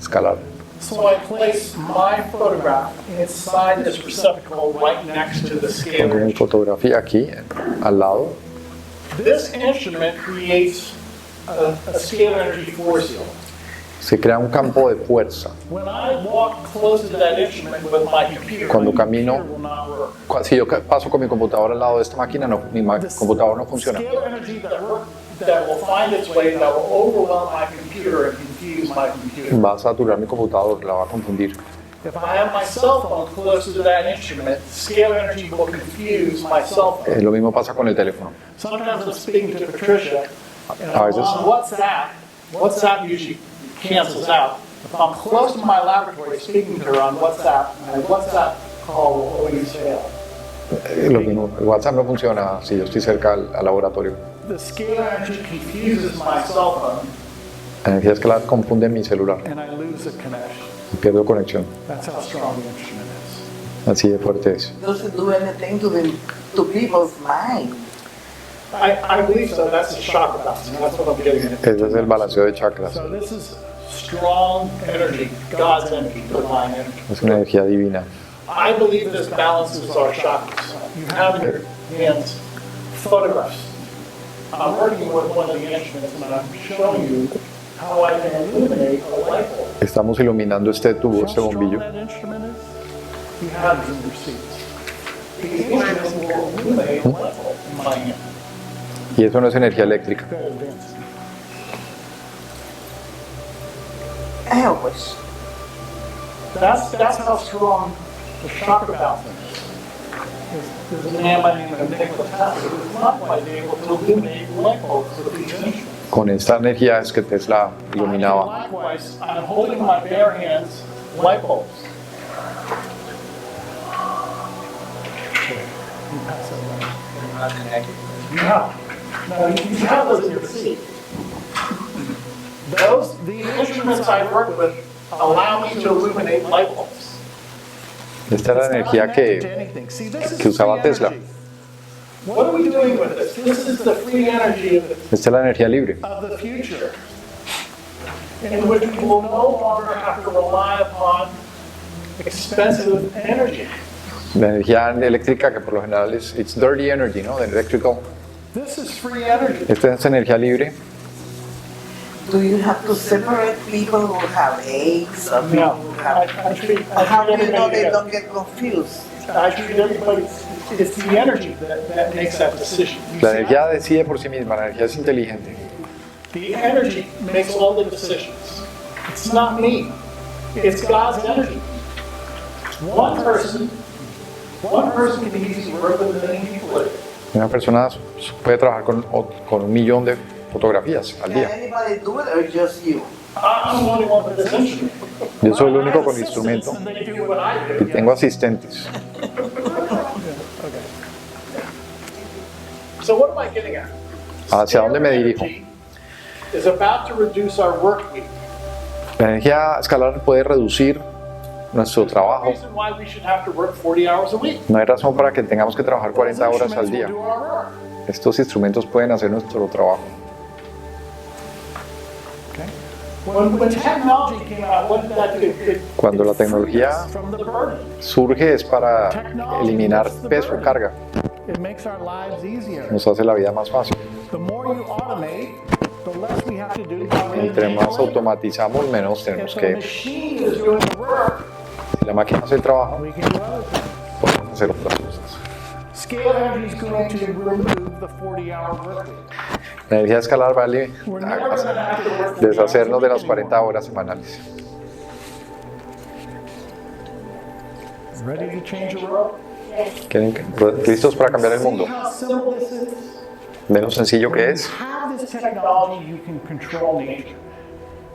escalar. So I place my photograph inside this receptacle right next to the Pongo scalar mi instrument. fotografía aquí al lado. This instrument creates a scalar energy force field. Se crea un campo de fuerza. When I walk close to that instrument with my computer, Cuando my camino- computer will not work. Si yo paso con mi computadora al lado de esta máquina, no, mi computador no funciona. Scalar energy that will find its way, that will overwhelm my computer and confuse my computer. Va a saturar mi computador, la va a confundir. If I have my cell phone close to that instrument, scalar energy will confuse my cell phone. Lo mismo pasa con el teléfono. Sometimes I'm speaking to Patricia, and A veces- on WhatsApp usually cancels out. If I'm close to my laboratory speaking to her on WhatsApp, my WhatsApp call will always fail. Lo mismo, el WhatsApp no funciona si yo estoy cerca al laboratorio. The scalar energy confuses my cell phone, La energía escalar confunde mi celular and I lose the connection. y pierdo conexión. That's how strong the instrument is. Así de fuerte es. Doesn't do anything to people's mind. I believe so. That's the chakra balance. That's what I'm getting at. Ese es el balanceo de chakras. So this is strong energy, God's energy, divine energy. Es una energía divina. I believe this balances our chakras. You have in your hands photographs. I'm working with one of the instruments and I'm showing you how I can illuminate a light bulb. Estamos iluminando este tubo, este How strong bombillo. that instrument is? You have it in your seats. The instrument will illuminate a light bulb in my hand. Y eso no es energía eléctrica. Very advanced. I wish. That's how strong the chakra balance is. There's a man by the name of Nikola Tesla who was not quite able to illuminate light bulbs with these instruments. Con esta energía es que Tesla iluminaba. Likewise, I'm holding in my bare hands light bulbs. Yeah. No, you have those in your seat. The instruments I work with allow me to illuminate light bulbs. Esta era la energía que usaba Tesla. What are we doing with this? This is the free energy Esta es la energía libre, of the future, in which we will no longer have to rely upon expensive energy. la energía eléctrica que por lo general es it's dirty energy, ¿no? The electrical. This is free energy. Esta es energía libre. Do you have to separate people who have AIDS or people No, who I have... treat How do you know everybody they together. don't get confused? I treat everybody, it's the energy that makes that decision. You La see, energía decide por sí misma, la energía es inteligente. the energy makes all the decisions. It's not me. It's God's energy. One person can easily work with a million people. Una persona puede trabajar con 1 millón de fotografías al Can día. anybody do it or just you? I'm the only one with this instrument. Yo soy el I único have con assistants instrumento and they do what I y do. tengo asistentes. So what am I getting at? ¿Hacia dónde me dirijo? Is about to reduce our work week. La energía escalar puede reducir nuestro No trabajo. reason why we should have to work 40 hours a week. No hay razón para que tengamos que trabajar 40 Those horas al instruments día. will do our work. Estos instrumentos pueden hacer nuestro trabajo. Okay? When technology came out, what did that do? It Cuando la freed tecnología us from the burden. surge es para eliminar peso, carga. It makes our lives easier. Nos hace la vida más fácil. The more you automate, the less we have to do. If Entre más automatizamos, menos tenemos the que... machine is doing the work, Si la máquina hace el trabajo, we can do other things. podemos hacer otras cosas. Scalar Energy is going to remove the 40-hour workweek. La energía escalar vale We're never going to have to work 40 deshacernos de las hours a week 40 horas semanales. anymore. Ready to change the world? ¿Listos para cambiar el mundo? See how simple this is? Menos sencillo que When es. you have this technology, you can control nature.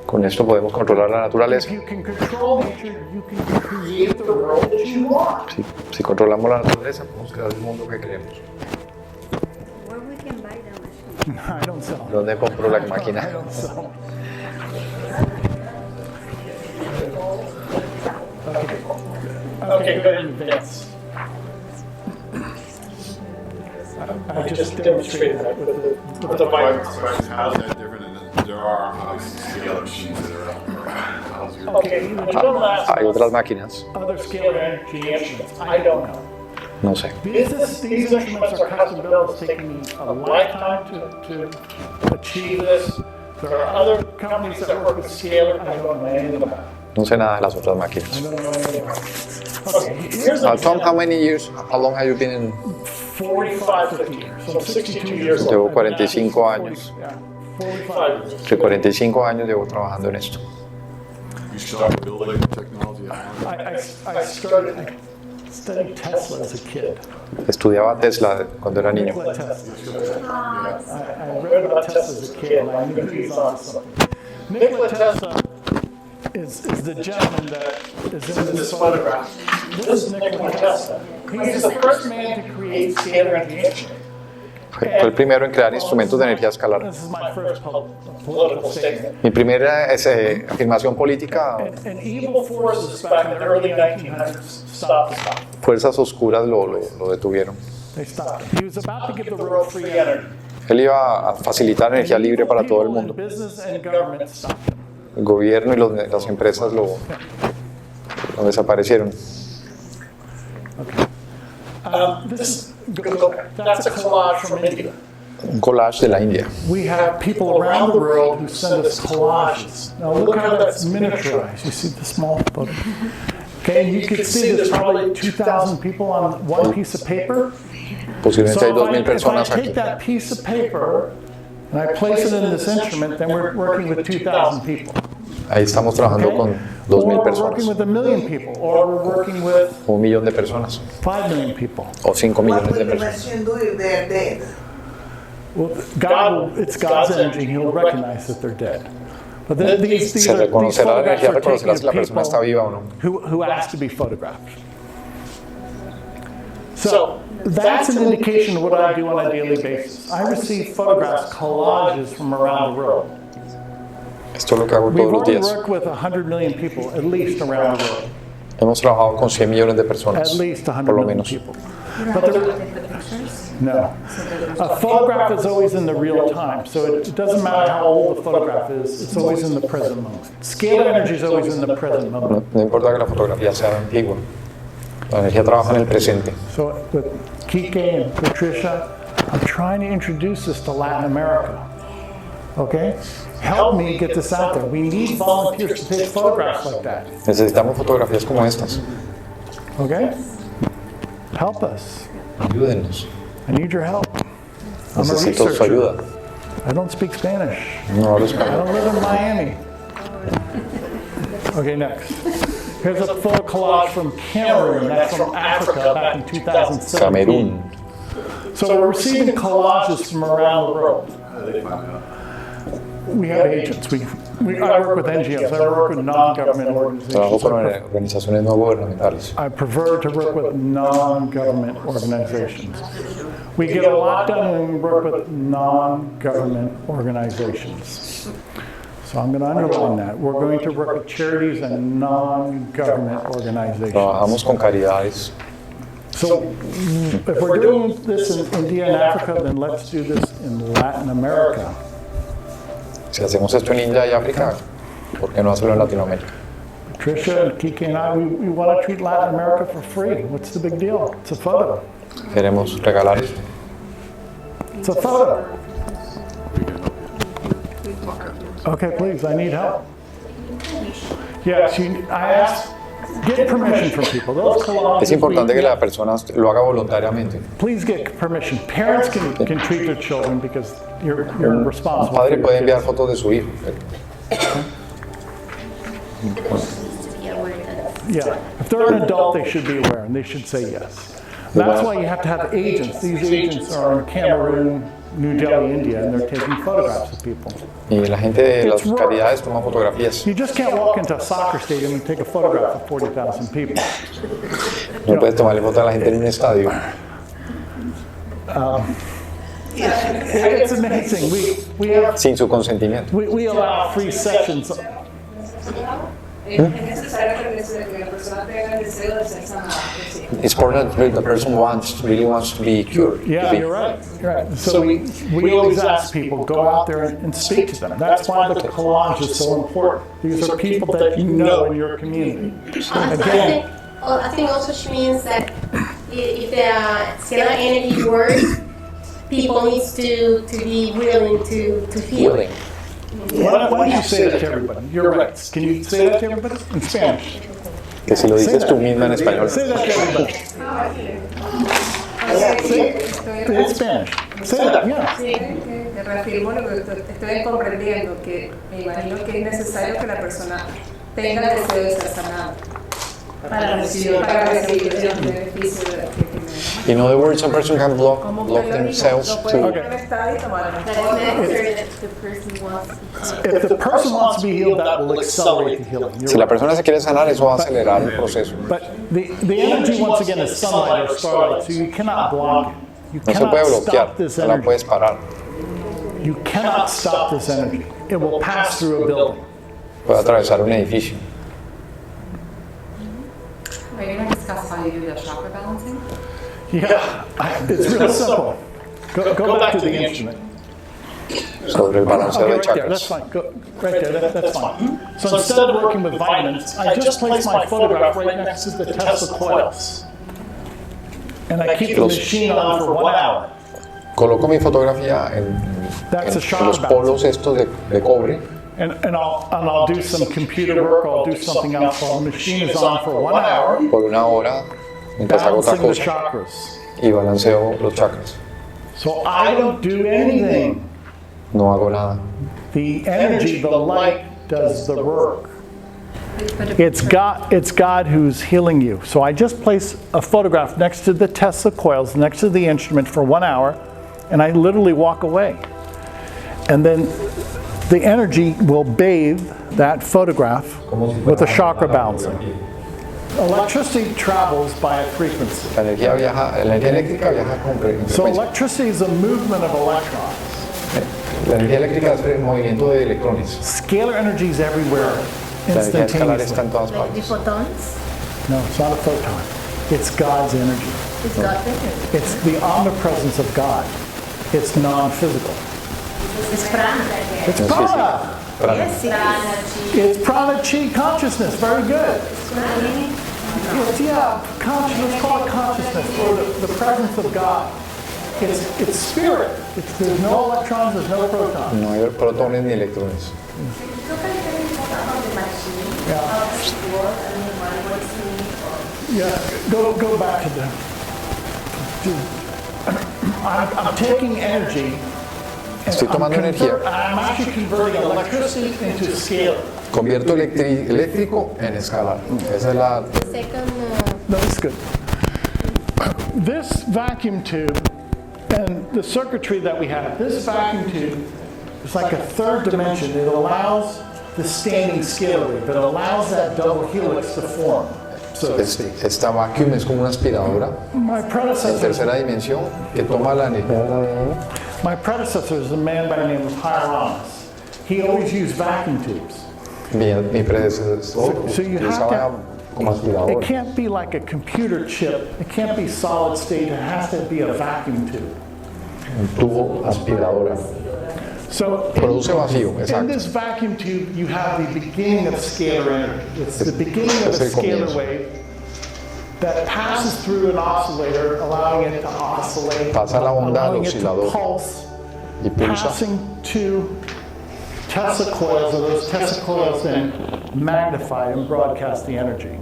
Con esto podemos controlar la If naturaleza. you can control nature, you can create the world that you want. Si controlamos la naturaleza, podemos crear el mundo que queremos. Where we can buy the machine? I don't sell. ¿Dónde compro la I máquina? don't sell. Okay, go ahead and advance. I just demonstrated that with the vibrance. How's that different than there are obviously scalar machines that are out there? How's your- Okay, the gentleman asked Hay otras máquinas, other scalar energy instruments. I don't know. no sé. These instruments are custom built. It's taken me a lifetime to achieve this. There are other companies that work with Scalar. I don't know anything about it. No sé nada de las otras I máquinas. don't know anything about it. Okay, here's a Tom, how many years, how long have you been in? 45, 50 years. So I'm 62 years old. Llevo 45 años. Yeah, 45 years. Entre 45 años llevo trabajando en esto. You started building technology out there? I studied Tesla as a kid. Estudiaba Tesla cuando era niño. Nikola Tesla. I read about Tesla as a kid, and I knew he was on something. Nikola Tesla is the gentleman that is in this photograph. This is Nikola Tesla. He's the first man to create scalar energy instruments. Fue el primero en crear instrumentos de energía escalar. This is my first political statement. Mi primera afirmación política, And evil forces back in the early 1900s stopped him. fuerzas oscuras lo detuvieron. They stopped him. He was about to give the world free energy. Él iba a facilitar energía libre para todo el mundo. People in business and government stopped him. El gobierno y las empresas lo desaparecieron. That's a collage from India. Un collage de la India. We have people around the world who send us collages. Now look how that's miniaturized. You see the small photo? Okay, you can see there's probably 2,000 people on one piece of paper. Posiblemente hay So 2.000 if I personas take aquí. that piece of paper and I place it in this instrument, then we're working with 2,000 people. Ahí estamos trabajando Okay? con Or 2.000 we're personas, working with 1 million people, or we're working with 1 millón de personas, 5 million people. o 5 What millones will de the personas. machine do if they're dead? Well, it's God's energy. He'll recognize that they're dead. But these Se reconocerá la photographs energía, are reconocerá si la taken persona of está people viva o no. who asked to be photographed. So that's an indication of what I do on a daily basis. I receive photographs, collages from around the world. Esto es lo que hago We've todos los already días. worked with 100 million people, at least around the world. Hemos trabajado con 100 millones de personas, At least 100 por lo million menos. people. But no. A photograph is always in the real time, so it doesn't matter how old the photograph is, it's always in the present moment. Scalar energy is always in the present moment. No importa que la fotografía sea antigua, la energía trabaja en el presente. So with Kike and Patricia, I'm trying to introduce this to Latin America. Okay? Help me get this out there. We need volunteers to take photographs like that. Necesitamos fotografías como estas. Okay? Help us. Ayúdenos. I need your help. I'm a Necesito su researcher. ayuda. I don't speak Spanish. No hablo I español. don't live in Miami. Okay, next. Here's a photo collage from Cameroon. That's from Africa back in 2017. Camerún. So we're receiving collages from around the world. How do they find out? We have agents. I work with NGOs. I work with non-government Trabajo con organizations. organizaciones no gubernamentales. I prefer to work with non-government organizations. We get a lot done when we work with non-government organizations. So I'm going to underline that. We're going to work with charities and non-government organizations. Trabajamos con caridades. So if we're doing this in India and Africa, then let's do this in Latin America. Si hacemos esto en India y África, ¿por qué no hacerlo en Latinoamérica? Patricia and Kike and I, we want to treat Latin America for free. What's the big deal? It's a photo. Queremos regalar esto. It's a photo. Okay, please, I need help. Yes, I asked, get permission from people. Those collages, Es importante que la persona lo haga voluntariamente. please get permission. Parents can treat their children because you're Un responsible. padre for your puede enviar kids. fotos de su hijo. Yeah, if they're an adult, they should be aware and they should say yes. That's why you have to have agents. These agents are in Cameroon, New Delhi, India, and they're taking photographs of people. Y la gente de las caridades toma fotografías. You just can't walk into a soccer stadium and take a photograph of 40,000 people. No puedes tomarle foto a la gente en un estadio. It's amazing. We have Sin su consentimiento. we allow free sessions. It's important that the person really wants to be cured. Yeah, you're right. You're right. So we always ask people, go out there and speak to them. That's why the collage is so important. These are people that you know in your community. Again, I think also she means that if the scalar energy works, people need to be willing to feel it. why don't you say that to everybody? You're right. Can you say that to everybody in Spanish? Que si lo dices tú misma en español. Say that to everybody. Say in Spanish. Say that, yeah. Sí, te reafirmo lo que estoy comprendiendo, que me imagino que es necesario que la persona tenga el deseo de ser sanada para recibir los beneficios de la In other words, a person can block themselves to. Okay. That the person wants. If the person wants to be healed, that will accelerate the healing. You're Si la right. persona se quiere sanar, eso va a acelerar el proceso. But the energy, once again, is sunlight or starlight, so you cannot block it. You No se puede cannot bloquear, stop this no la energy. puedes parar. You cannot stop this energy. It will pass through a building. Puede atravesar un edificio. Maybe I discuss how you do the chakra balancing. Yeah, it's real simple. Go back to the instrument. Sobre el balanceo Okay, de right there, that's chakras. fine. Go, right there, that's fine. So instead of working with vitamins, I just place my photograph right next to the Tesla coils. And I keep the machine on for 1 hour. Coloco mi fotografía That's a en chakra los polos estos de cobre. And I'll do some computer work, I'll do something else while the machine is on for 1 hour, Por 1 hora, mientras hago otra balancing the cosa chakras. y balanceo los chakras. So I don't do anything. No hago nada. The energy, the light does the work. It's God who's healing you. So I just place a photograph next to the Tesla coils, next to the instrument for 1 hour, and I literally walk away. And then the energy will bathe that photograph with a chakra balancing. Electricity travels by a frequency. La energía eléctrica viaja con So frecuencia. electricity is a movement of electrons. La energía eléctrica es el movimiento de electrones. Scalar energy is everywhere, La energía escalar está instantaneously. en todas The partes. photons. No, it's not a photon. It's God's energy. It's God's energy. It's the omnipresence of God. It's non-physical. It's prana. It's prana. It's prana chi consciousness. Very good. It's consciousness. Call it consciousness or the presence of God. It's spirit. There's no electrons. There's no protons. No hay protones ni electrones. Yeah. Go back to the. I'm taking energy. Estoy tomando energía. I'm actually converting electricity into scalar. Convierto eléctrico en escalar. Esa es la. Second, No, that's good. This vacuum tube and the circuitry that we have, this vacuum tube is like a third dimension. It allows the standing scalar wave. It allows that double helix to form. So Esta vacuum es como una aspiradora my en predecessor, tercera dimensión que toma la energía. my predecessor is a man by the name of Hieronymus. He always used vacuum tubes. Mi predecesor So you have utilizaba como It aspiradora. can't be like a computer chip. It can't be solid state. It has to be a vacuum tube. Un tubo aspiradora. So Produce vacío, in exacto. this vacuum tube, you have the beginning of scalar energy. It's the beginning of Es a el scalar comienzo. wave that passes through an oscillator, allowing it to oscillate, Pasa la onda al allowing it to oscilador pulse, y pulsa passing to Tesla coils, or those Tesla coils then magnify and broadcast the energy.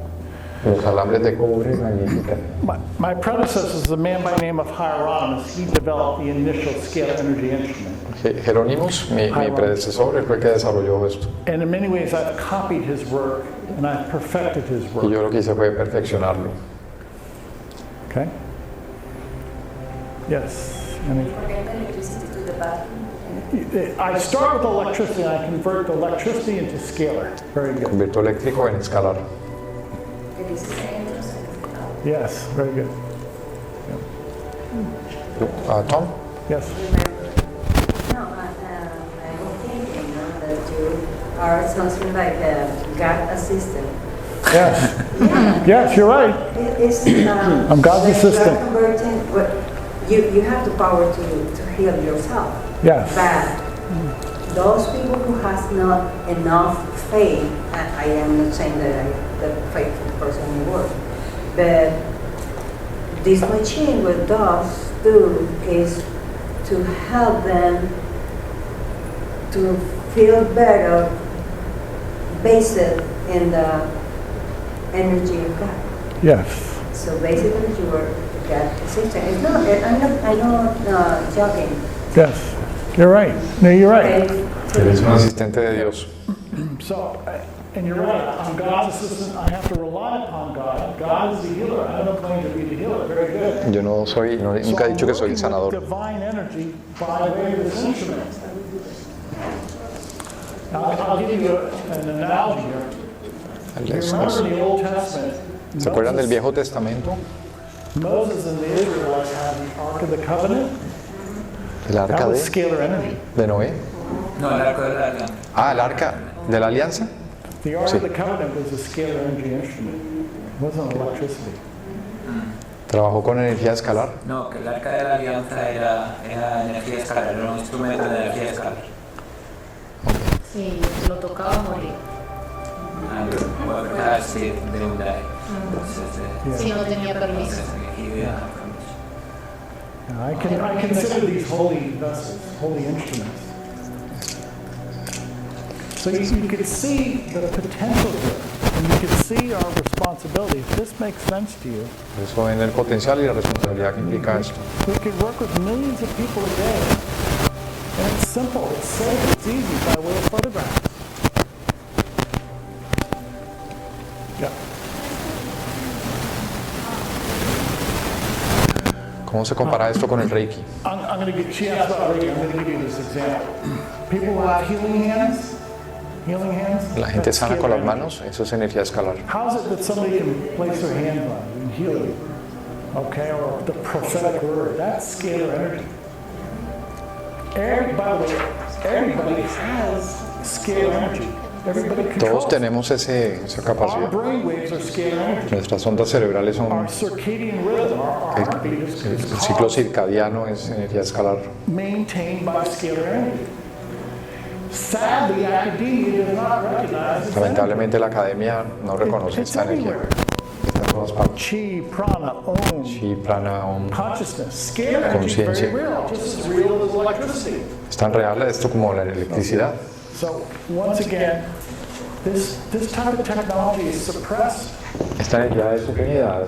Los alambres de cobre magnifican. My predecessor is a man by the name of Hieronymus. He developed the initial scalar energy instrument. Jerónimos, mi predecesor, él fue el que desarrolló esto. And in many ways I've copied his work and I've perfected his Y work. yo lo que hice fue perfeccionarlo. Okay? Yes? I start with electricity and I convert the electricity into scalar. Very good. Convierto eléctrico en escalar. Yes, very good. Tom? Yes. No, I'm thinking that you are something like a God assistant. Yes. Yeah. Yes, you're right. It's, I'm God's when assistant. you are converting, you have the power to heal yourself. Yes. But those people who has not enough faith, and I am not saying that I'm the faithful person in the world, but this machine, what does do is to help them to feel better based in the energy of God. Yes. So basically you are God assistant. It's not, I'm not joking. Yes. You're right. No, you're right. Eres un asistente de Dios. So, and you're right. I'm God's assistant. I have to rely upon God. God is the healer. I don't claim to be the healer. Very good. Yo nunca he dicho que soy el So I'm working with sanador. divine energy by way of this instrument. Now, I'll give you an analogy here. You remember the Old Testament? ¿Se acuerdan del Viejo Testamento? Moses and the Israelites had the Ark of the Covenant. El arca That was de scalar energy. Noé. No, el arco de la alianza. Ah, el arca de la alianza. The Ark Sí. of the Covenant was a scalar energy instrument. It wasn't electricity. Trabajó con energía escalar. No, que el arca de la alianza era energía escalar, era un instrumento de energía escalar. Sí, lo tocaba morir. Whoever has it, they will die. Si no tenía permiso. Now, I consider these holy vessels, holy instruments. So you can see the potential here, and you can see our responsibility. If this makes sense to you, Eso en el potencial y la responsabilidad que implica esto. we can work with millions of people a day. And it's simple, it's safe, it's easy by way of photographs. Yeah. ¿Cómo se compara esto con el Reiki? I'm going to get, she asked about Reiki, I'm going to give you this example. People who have healing hands, La gente sana con las manos, eso es energía escalar. how is it that somebody can place their hands on you and heal you? Okay, or the prophetic word, that's scalar energy. By the way, everybody has scalar energy. Everybody Todos controls. tenemos esa Our capacidad. brain waves are scalar energy. Nuestras ondas cerebrales son... Our circadian rhythm, our heartbeat is El ciclo circadiano es energía escalar. maintained by scalar energy. Sadly, academia does not recognize this energy. Lamentablemente la academia no reconoce It's esta energía. everywhere. Está en todas partes. Chi, prana, om, Chi, prana, om. consciousness, scalar energy is Conciencia. very real, just as real as electricity. Es tan real esto como la electricidad. So once again, this type of technology is suppressed. Esta energía es suprimida.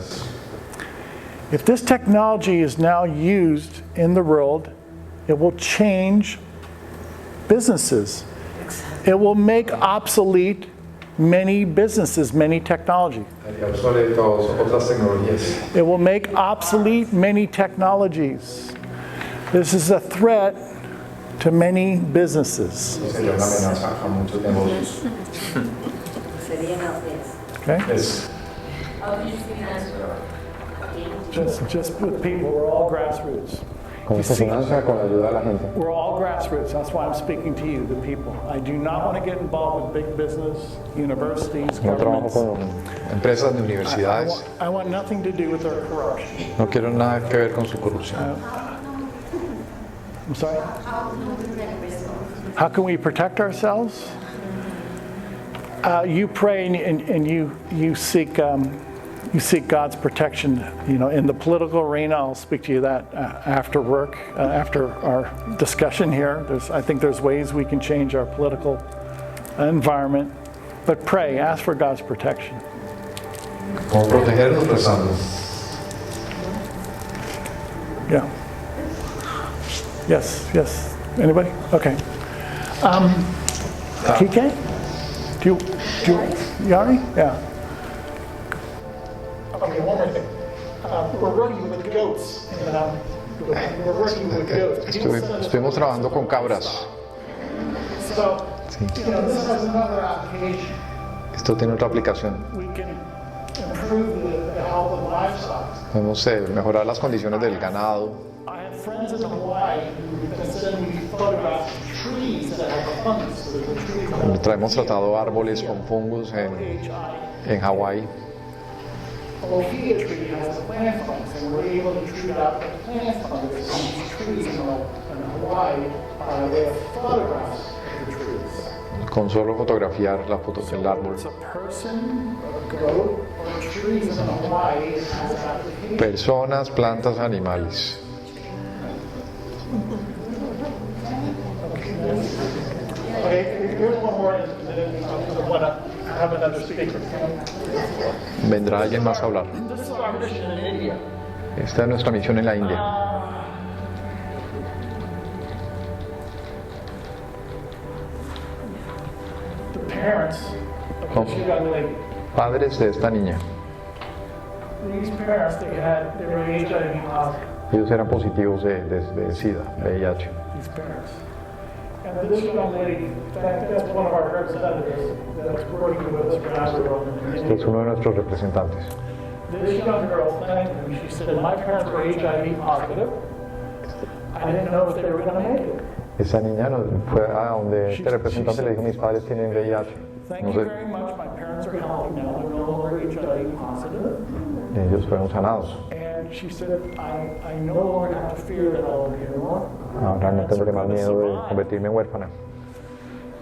If this technology is now used in the world, it will change businesses. It will make obsolete many businesses, many technology. It will make obsolete many technologies. This is a threat to many businesses. Okay? Just with people, we're all grassroots. ¿Cómo se financia? Con la ayuda de la gente. We're all grassroots. That's why I'm speaking to you, the people. I do not want to get involved with big business, universities, No trabajo governments. con empresas de universidades. I want nothing to do with their corruption. No quiero nada que ver con su corrupción. I'm sorry? How can we protect ourselves? You pray and you seek you seek God's protection, in the political arena. I'll speak to you that after work, after our discussion here. I think there's ways we can change our political environment. But pray, ask for God's protection. ¿Cómo protegernos? Pues Yeah. Yes. Anybody? Okay. TK? Do you, Yari? Yeah. Okay, one more thing. We're working with goats. We're working with goats. Estuvimos trabajando con cabras. So, this has another application. Esto tiene otra aplicación. We can improve the health of livestock. Podemos mejorar las condiciones del ganado. I have friends in Hawaii who send me photographs of trees that have fungus. Hemos tratado árboles con fungos en Hawái. Ophea tree has a plant fungus, and we're able to treat out the plant fungus on these trees in Hawaii by way of photographs of the trees. Con solo fotografiar el árbol. It's a person, a goat, or trees in Hawaii, it has an application. Personas, plantas, animales. Okay, here's one more, and then I want to have another speaker. Vendrá alguien más a hablar. This is our mission in India. Esta es nuestra misión en la India. The parents of this young lady. Padres de esta niña. These parents, they were HIV positive. Ellos eran positivos de SIDA, VIH. These parents. And this young lady, that's one of our representatives that's working with us for Este es uno de nuestros representantes. This young girl thanked me. She said, my parents were HIV positive. I didn't know if they were going to make it. Esa niña fue a donde este representante le dijo, mis padres tienen VIH. Thank you very much. My parents are healthy now. They're no longer HIV positive. Ellos fueron sanados. And she said, I no longer have to fear that I'll be alone. Ahora no tengo más miedo de convertirme en huérfana.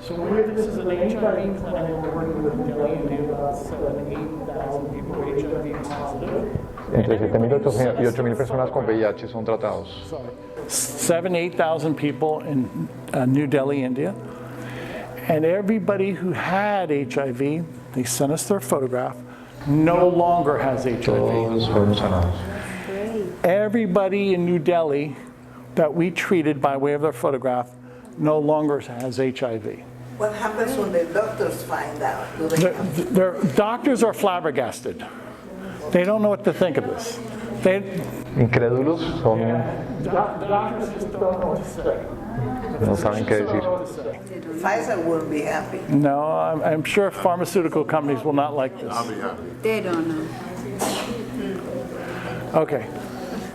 So this is an HIV clinic. We're working with Delhi and about 7,000 to 8,000 people who are HIV positive. Entre 7.000 y 8.000 personas con VIH son tratados. 7,000 to 8,000 people in New Delhi, India. And everybody who had HIV, they sent us their photograph, no longer has HIV. Todos fueron sanados. Everybody in New Delhi that we treated by way of their photograph no longer has HIV. What happens when the doctors find out? Do they have Their doctors are flabbergasted. They don't know what to think of this. Incrédulos son, The doctors just don't know what to say. no saben qué decir. Pfizer wouldn't be happy. No, I'm sure pharmaceutical companies will not like this. I'll be happy. They don't know. Okay.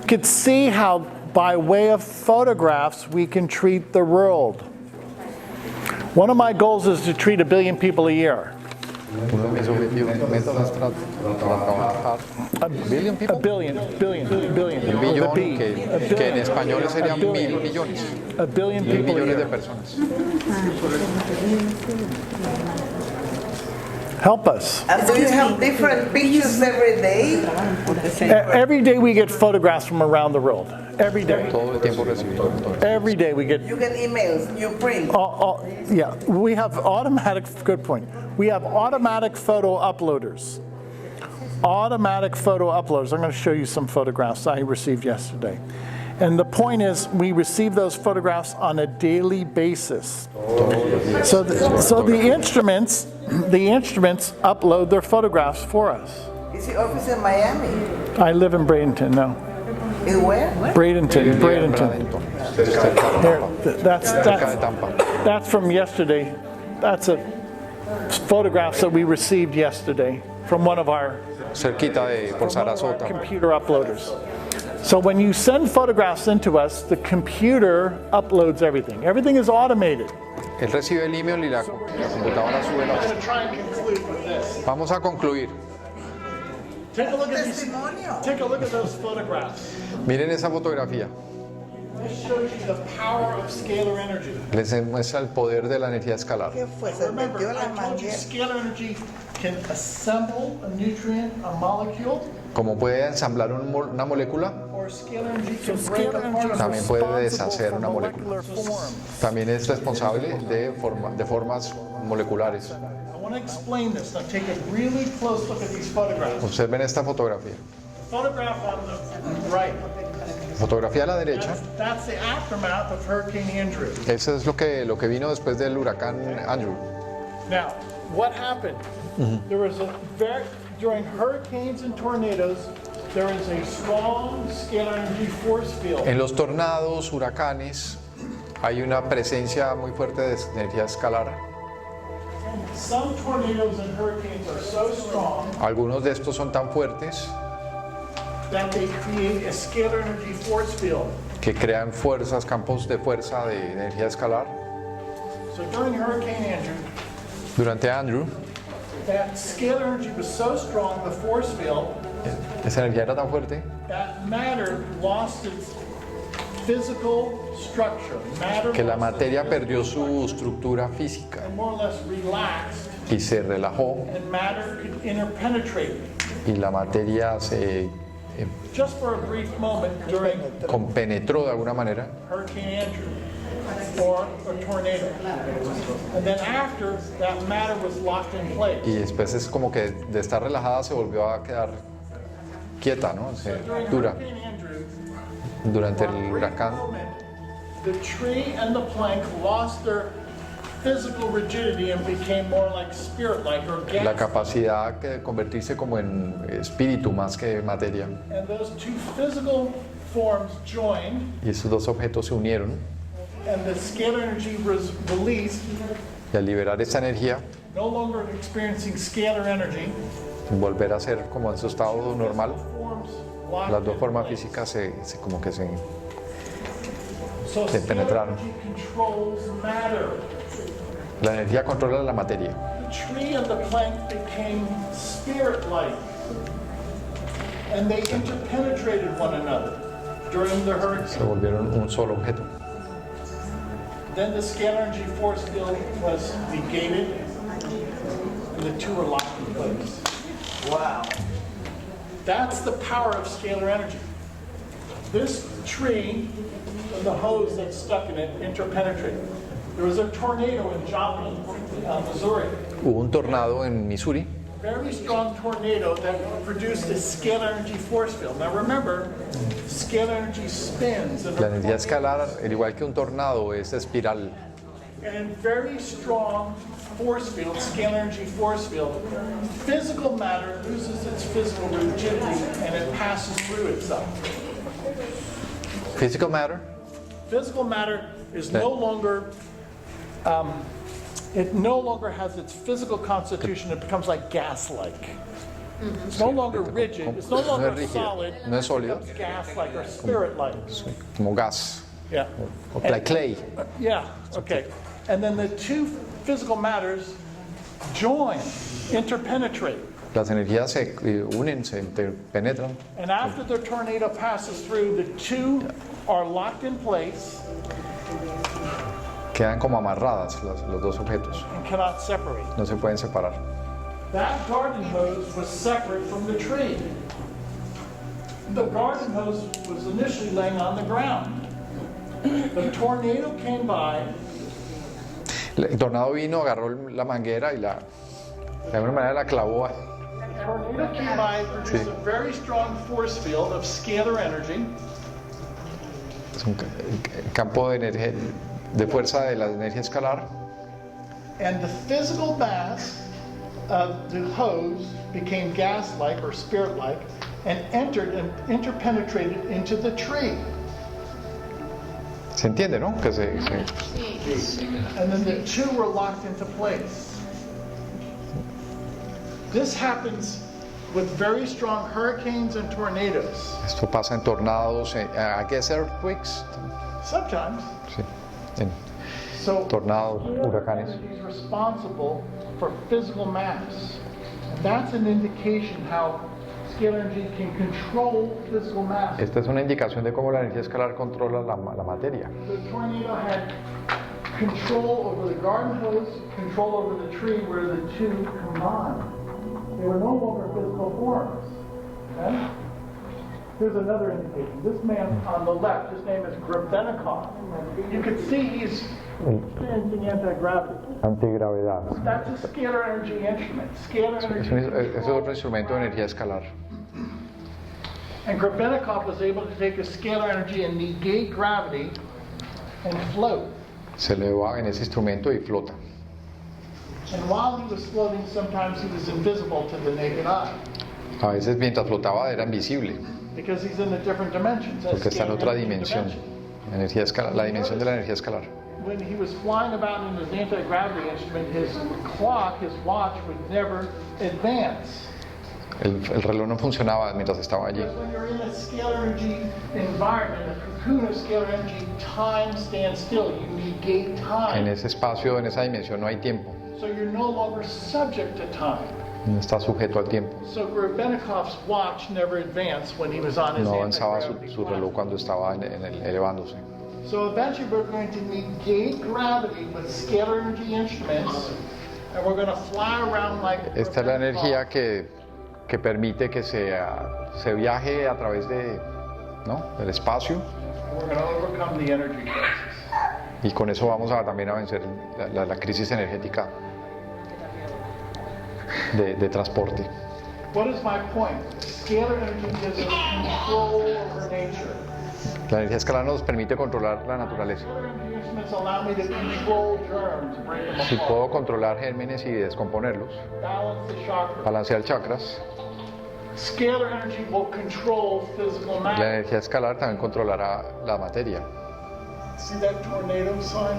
You can see how by way of photographs we can treat the world. One of my goals is to treat 1 billion people a year. Uno de mis objetivos metas trabajar. ¿Billion people? A billion. Un billón, que en español serían 1.000 millones. 1 billion 1.000 people a millones de year. personas. Help us. And do you have different pictures every day? Every day we get photographs from around the world. Every day. Todo el tiempo recibimos. Every day we get. You get emails, you print. Yeah, we have automatic. Good point. We have automatic photo uploaders. Automatic photo uploaders. I'm going to show you some photographs I received yesterday. And the point is, we receive those photographs on a daily basis. So the instruments upload their photographs for us. Is the office in Miami? I live in Bradenton now. In where? Bradenton. Here, Cerca de Tampa. that's from yesterday. That's a photographs that we received yesterday from one of our Cerquita por Sarasota. computer uploaders. So when you send photographs into us, the computer uploads everything. Everything is automated. Él recibe el email y la computadora sube la. Try and conclude with this. Vamos a concluir. Take a look at those photographs. Miren esa fotografía. This shows you the power of scalar energy. Les muestra el poder de la energía escalar. ¿Qué fue? Se Remember, metió la I told you manguera. scalar energy can assemble a nutrient, a molecule, Como puede ensamblar una molécula, or scalar energy can break apart. también puede deshacer una molécula. Molecular forms. También es responsable de formas moleculares. I want to explain this. Now take a really close look at these photographs. Observen esta fotografía. Photograph on the right. Fotografía a la derecha. That's the aftermath of Hurricane Andrew. Eso es lo que vino después del huracán Andrew. Now, what happened? There was during hurricanes and tornadoes, there is a strong scalar energy force field. En los tornados, huracanes, hay una presencia muy fuerte de energía escalar. Some tornadoes and hurricanes are so strong Algunos de estos son tan fuertes that they create a scalar energy force field. que crean fuerzas, campos de fuerza de energía escalar. So during Hurricane Andrew, Durante Andrew, that scalar energy was so strong, the force field, esa energía era tan fuerte that matter lost its physical structure. Matter que la lost materia perdió su estructura física and more or less relaxed, y se relajó and matter could interpenetrate. y la materia se Just for a brief moment during compenetró de alguna manera Hurricane Andrew or a tornado. And then after, that matter was locked in place. y después es como que de estar relajada se volvió a quedar quieta, ¿no? Se During dura. Hurricane Andrew, Durante for a el brief huracán, moment, the tree and the plank lost their physical rigidity and became more like spirit-like or la gas. capacidad de convertirse como en espíritu más que materia. And those two physical forms joined, Y esos dos objetos se unieron and the scalar energy was released, y al liberar esa energía, no longer experiencing scalar energy. volver a ser como en su estado normal, Forms locked las dos in formas place. físicas como que se So se scalar penetraron. energy controls matter. La energía controla la materia. The tree and the plant became spirit-like, and they interpenetrated one another during the Se hurricane. volvieron un solo objeto. Then the scalar energy force field was negated, and the two were locked in place. Wow. That's the power of scalar energy. This tree and the hose that's stuck in it interpenetrated. There was a tornado in Joplin, Missouri. Hubo un tornado en Missouri, Very strong tornado that produced a scalar energy force field. Now remember, scalar energy spins. And la energía escalar, al igual que un tornado, es espiral. And very strong force field, scalar energy force field, physical matter loses its physical rigidity and it passes through itself. Physical matter, Physical matter is no longer, it no longer has its physical constitution, it becomes like gas-like. It's no longer rigid, it's no no longer es rígido, solid, no es it sólido, becomes gas-like or spirit-like. como gas, Yeah. o like clay. Yeah, okay. And then the two physical matters join, interpenetrate. Las energías se unen, se penetran. And after the tornado passes through, the two are locked in place Quedan como amarradas los dos objetos, and cannot separate. no se pueden separar. That garden hose was separate from the tree. The garden hose was initially laying on the ground. The tornado came by, El tornado vino, agarró la manguera y de alguna manera la clavó. the tornado came by, produced a very strong force field of scalar energy. Es un campo de energía, de fuerza de la energía escalar. And the physical mass of the hose became gas-like or spirit-like and entered and interpenetrated into the tree. ¿Se entiende, no? Que And then the two were locked into place. This happens with very strong hurricanes and tornadoes. esto pasa en tornados, I guess earthquakes, Sometimes. sí, en So tornados, huracanes. energy is responsible for physical mass. And that's an indication how scalar energy can control physical mass. Esta es una indicación de cómo la energía escalar controla la materia. The tornado had control over the garden hose, control over the tree where the two combine. They were no longer physical forms. Okay? Here's another indication. This man on the left, his name is Grebennikov. You can see he's experiencing anti-gravity. Antigravedad. That's a scalar energy instrument. Scalar energy. Es otro instrumento de energía escalar. And Grebennikov was able to take a scalar energy and negate gravity and float. Se eleva en ese instrumento y flota. And while he was floating, sometimes he was invisible to the naked eye. A veces mientras flotaba era invisible, Because he's in a different dimension. porque está en otra dimensión. Energía escalar, la dimensión de la energía escalar. When he was flying about in his anti-gravity instrument, his clock, his watch would never advance. El reloj no funcionaba mientras estaba allí. Because when you're in a scalar energy environment, a cocoon of scalar energy, time stands still. You negate En time. ese espacio, en esa dimensión no hay tiempo. So you're no longer subject to time. No está sujeto al tiempo. So Grebennikov's watch never advanced when he was on his No avanzaba anti-gravity su reloj clock. cuando estaba elevándose. So eventually we're going to negate gravity with scalar energy instruments, and we're going to fly around like Esta es la energía Grebennikov. que permite que se viaje a través del espacio, And we're going to overcome the energy crisis. y con eso vamos también a vencer la crisis energética de transporte. What is my point? Scalar energy gives us control over nature. La energía escalar nos permite controlar la naturaleza. Scalar energy instruments allow me to control germs, break them Si apart, puedo controlar gérmenes y descomponerlos, balance the chakras. balancear chakras, Scalar energy will control physical la matter. energía escalar también controlará la materia. See that tornado sign?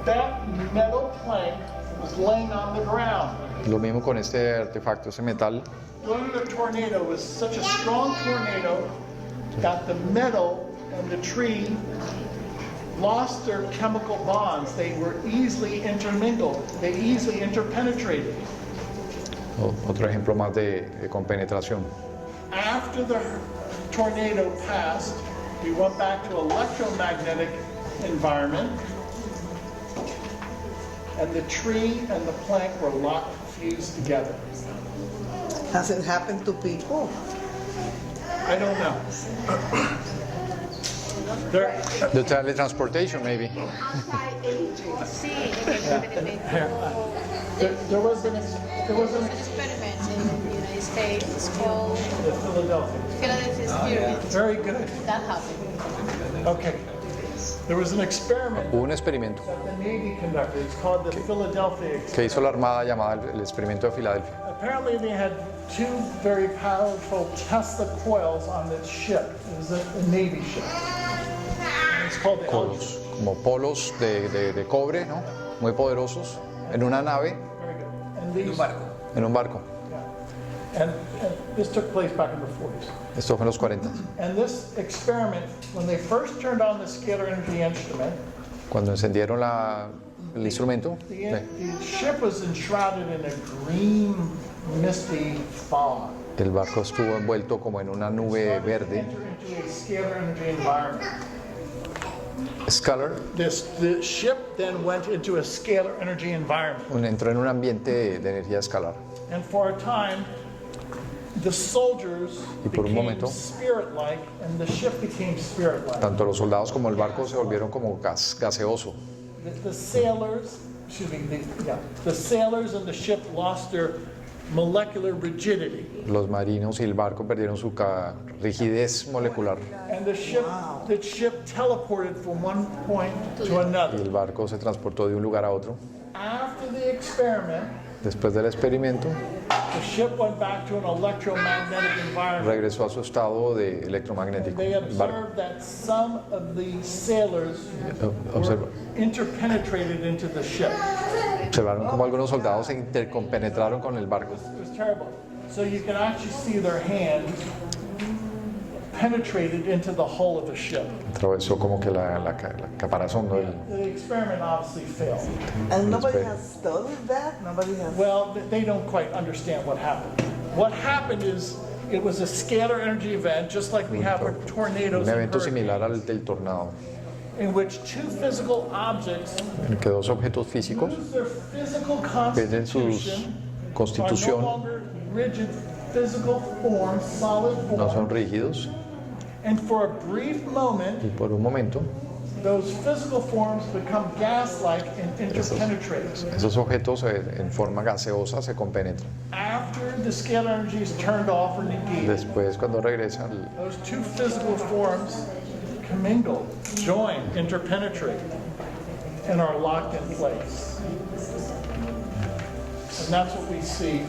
That metal plank was laying on the ground. Lo mismo con este artefacto, ese metal. Going to a tornado was such a strong tornado that the metal and the tree lost their chemical bonds. They were easily intermingled. They easily interpenetrated. Otro ejemplo más de compenetración. After the tornado passed, we went back to electromagnetic environment, and the tree and the plank were locked, fused together. Has it happened to people? I don't know. There, The teletransportation, maybe. there was an experiment in the United States. It's called Philadelphia. Philadelphia experiment. Very good. That happened. Okay. There was an experiment Hubo un experimento that the Navy conducted. It's called the Philadelphia experiment. que hizo la Armada llamado el experimento de Filadelfia. Apparently they had two very powerful Tesla coils on this ship. It was a Navy ship. It's called the Colos, como polos de cobre, ¿no? Muy poderosos, en una nave, Very good. And these, en un barco. yeah. And this took place back in the 40s. Esto fue en los 40. And this experiment, when they first turned on the scalar energy instrument, Cuando encendieron el instrumento, the ship was enshrouded in a green, misty fog. el barco estuvo envuelto como en una nube verde. Enter into a scalar energy environment. Scalar The ship then went into a scalar energy environment. entró en un ambiente de energía escalar. And for a time, the soldiers Y por un became momento, spirit-like, and the ship became spirit-like. tanto los soldados como el barco se volvieron como gaseoso. The sailors, the sailors and the ship lost their molecular rigidity, Los marinos y el barco perdieron su rigidez molecular and the ship teleported from one point to y another. el barco se transportó de un lugar a otro. After the experiment, Después del experimento, the ship went back to an electromagnetic environment. regresó a su estado de electromagnético. They El barco. observed that some of the sailors Observa- were interpenetrated into the ship. Observaron como algunos soldados se intercompenetraron con el barco. It was terrible. So you can actually see their hands penetrated into the hull of the ship. Atravesó como que la caparazón, ¿no? The experiment obviously failed. And nobody has studied that? Nobody has. Well, they don't quite understand what happened. What happened is it was a scalar energy event, just like we have with tornadoes Un and evento similar hurricanes, al del tornado, in which two physical objects en el que dos objetos físicos lose their physical pierden su constitution, are no constitución, longer rigid physical forms, solid no son forms. rígidos, And for a brief moment, y por un momento those physical forms become gas-like and interpenetrate. esos objetos en forma gaseosa se compenetran. After the scalar energy is turned off or negated, Después, cuando regresan, those two physical forms commingle, join, interpenetrate, and are locked in place. And that's what we see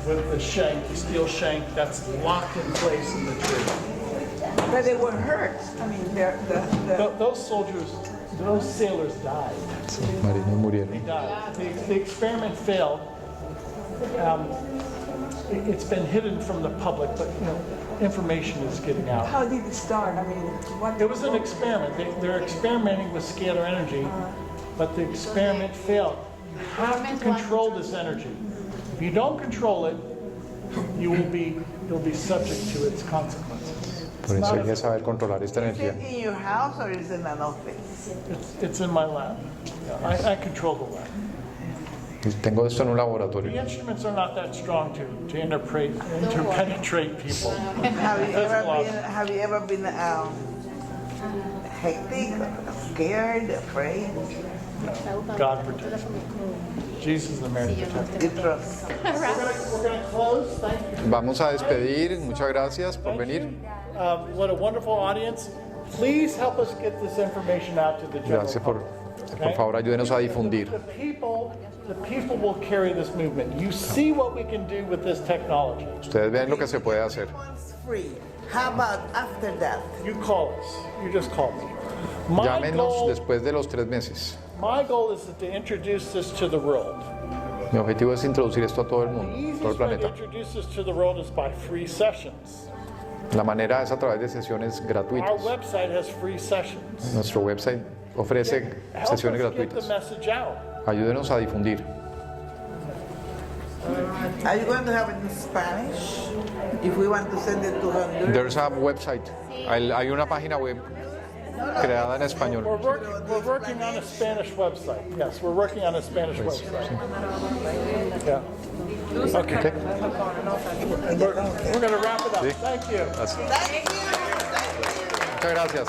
with the shank, the steel shank that's locked in place in the tree. But they were hurt. I mean, Those soldiers, those sailors died. los marinos murieron. They died. The experiment failed. It's been hidden from the public, but information is getting out. how did it start? I mean, what? It was an experiment. They're experimenting with scalar energy, but the experiment failed. You have to control this energy. If you don't control it, you'll be subject to its consequences. Por eso hay que saber controlar esta Is energía. it in your house or is it in an office? It's in my lab. I control the lab. Tengo esto en un The laboratorio. instruments are not that strong to interpenetrate people. Have you ever been hectic, scared, afraid? God protect me. Jesus and Mary protect me. You trust. We're going to close. Thank you. Vamos a despedir. Muchas gracias por venir. What a wonderful audience. Please help us get this information out to the general Gracias public. por favor, ayúdenos a difundir. The people will carry this movement. You see what we can do with this technology. Ustedes ven lo que se puede hacer. It's free. How about after that? You call us. You just call me. My Llámenos goal, después de los 3 meses. my goal is to introduce this to the world. Mi objetivo es introducir esto a todo el The mundo, todo el easiest way to planeta. introduce this to the world is by free sessions. La manera es a través de sesiones Our gratuitas. website has free sessions. Nuestro website ofrece Help sesiones us get the gratuitas. message out. Ayúdenos a difundir. Are you going to have it in Spanish? If we want to send it to Honduras? There's a website. Hay una página web creada en español. We're working on a Spanish website. Yes, we're working on a Spanish website. Yeah. Okay. And we're going to wrap it up. Sí. Thank you. Muchas gracias.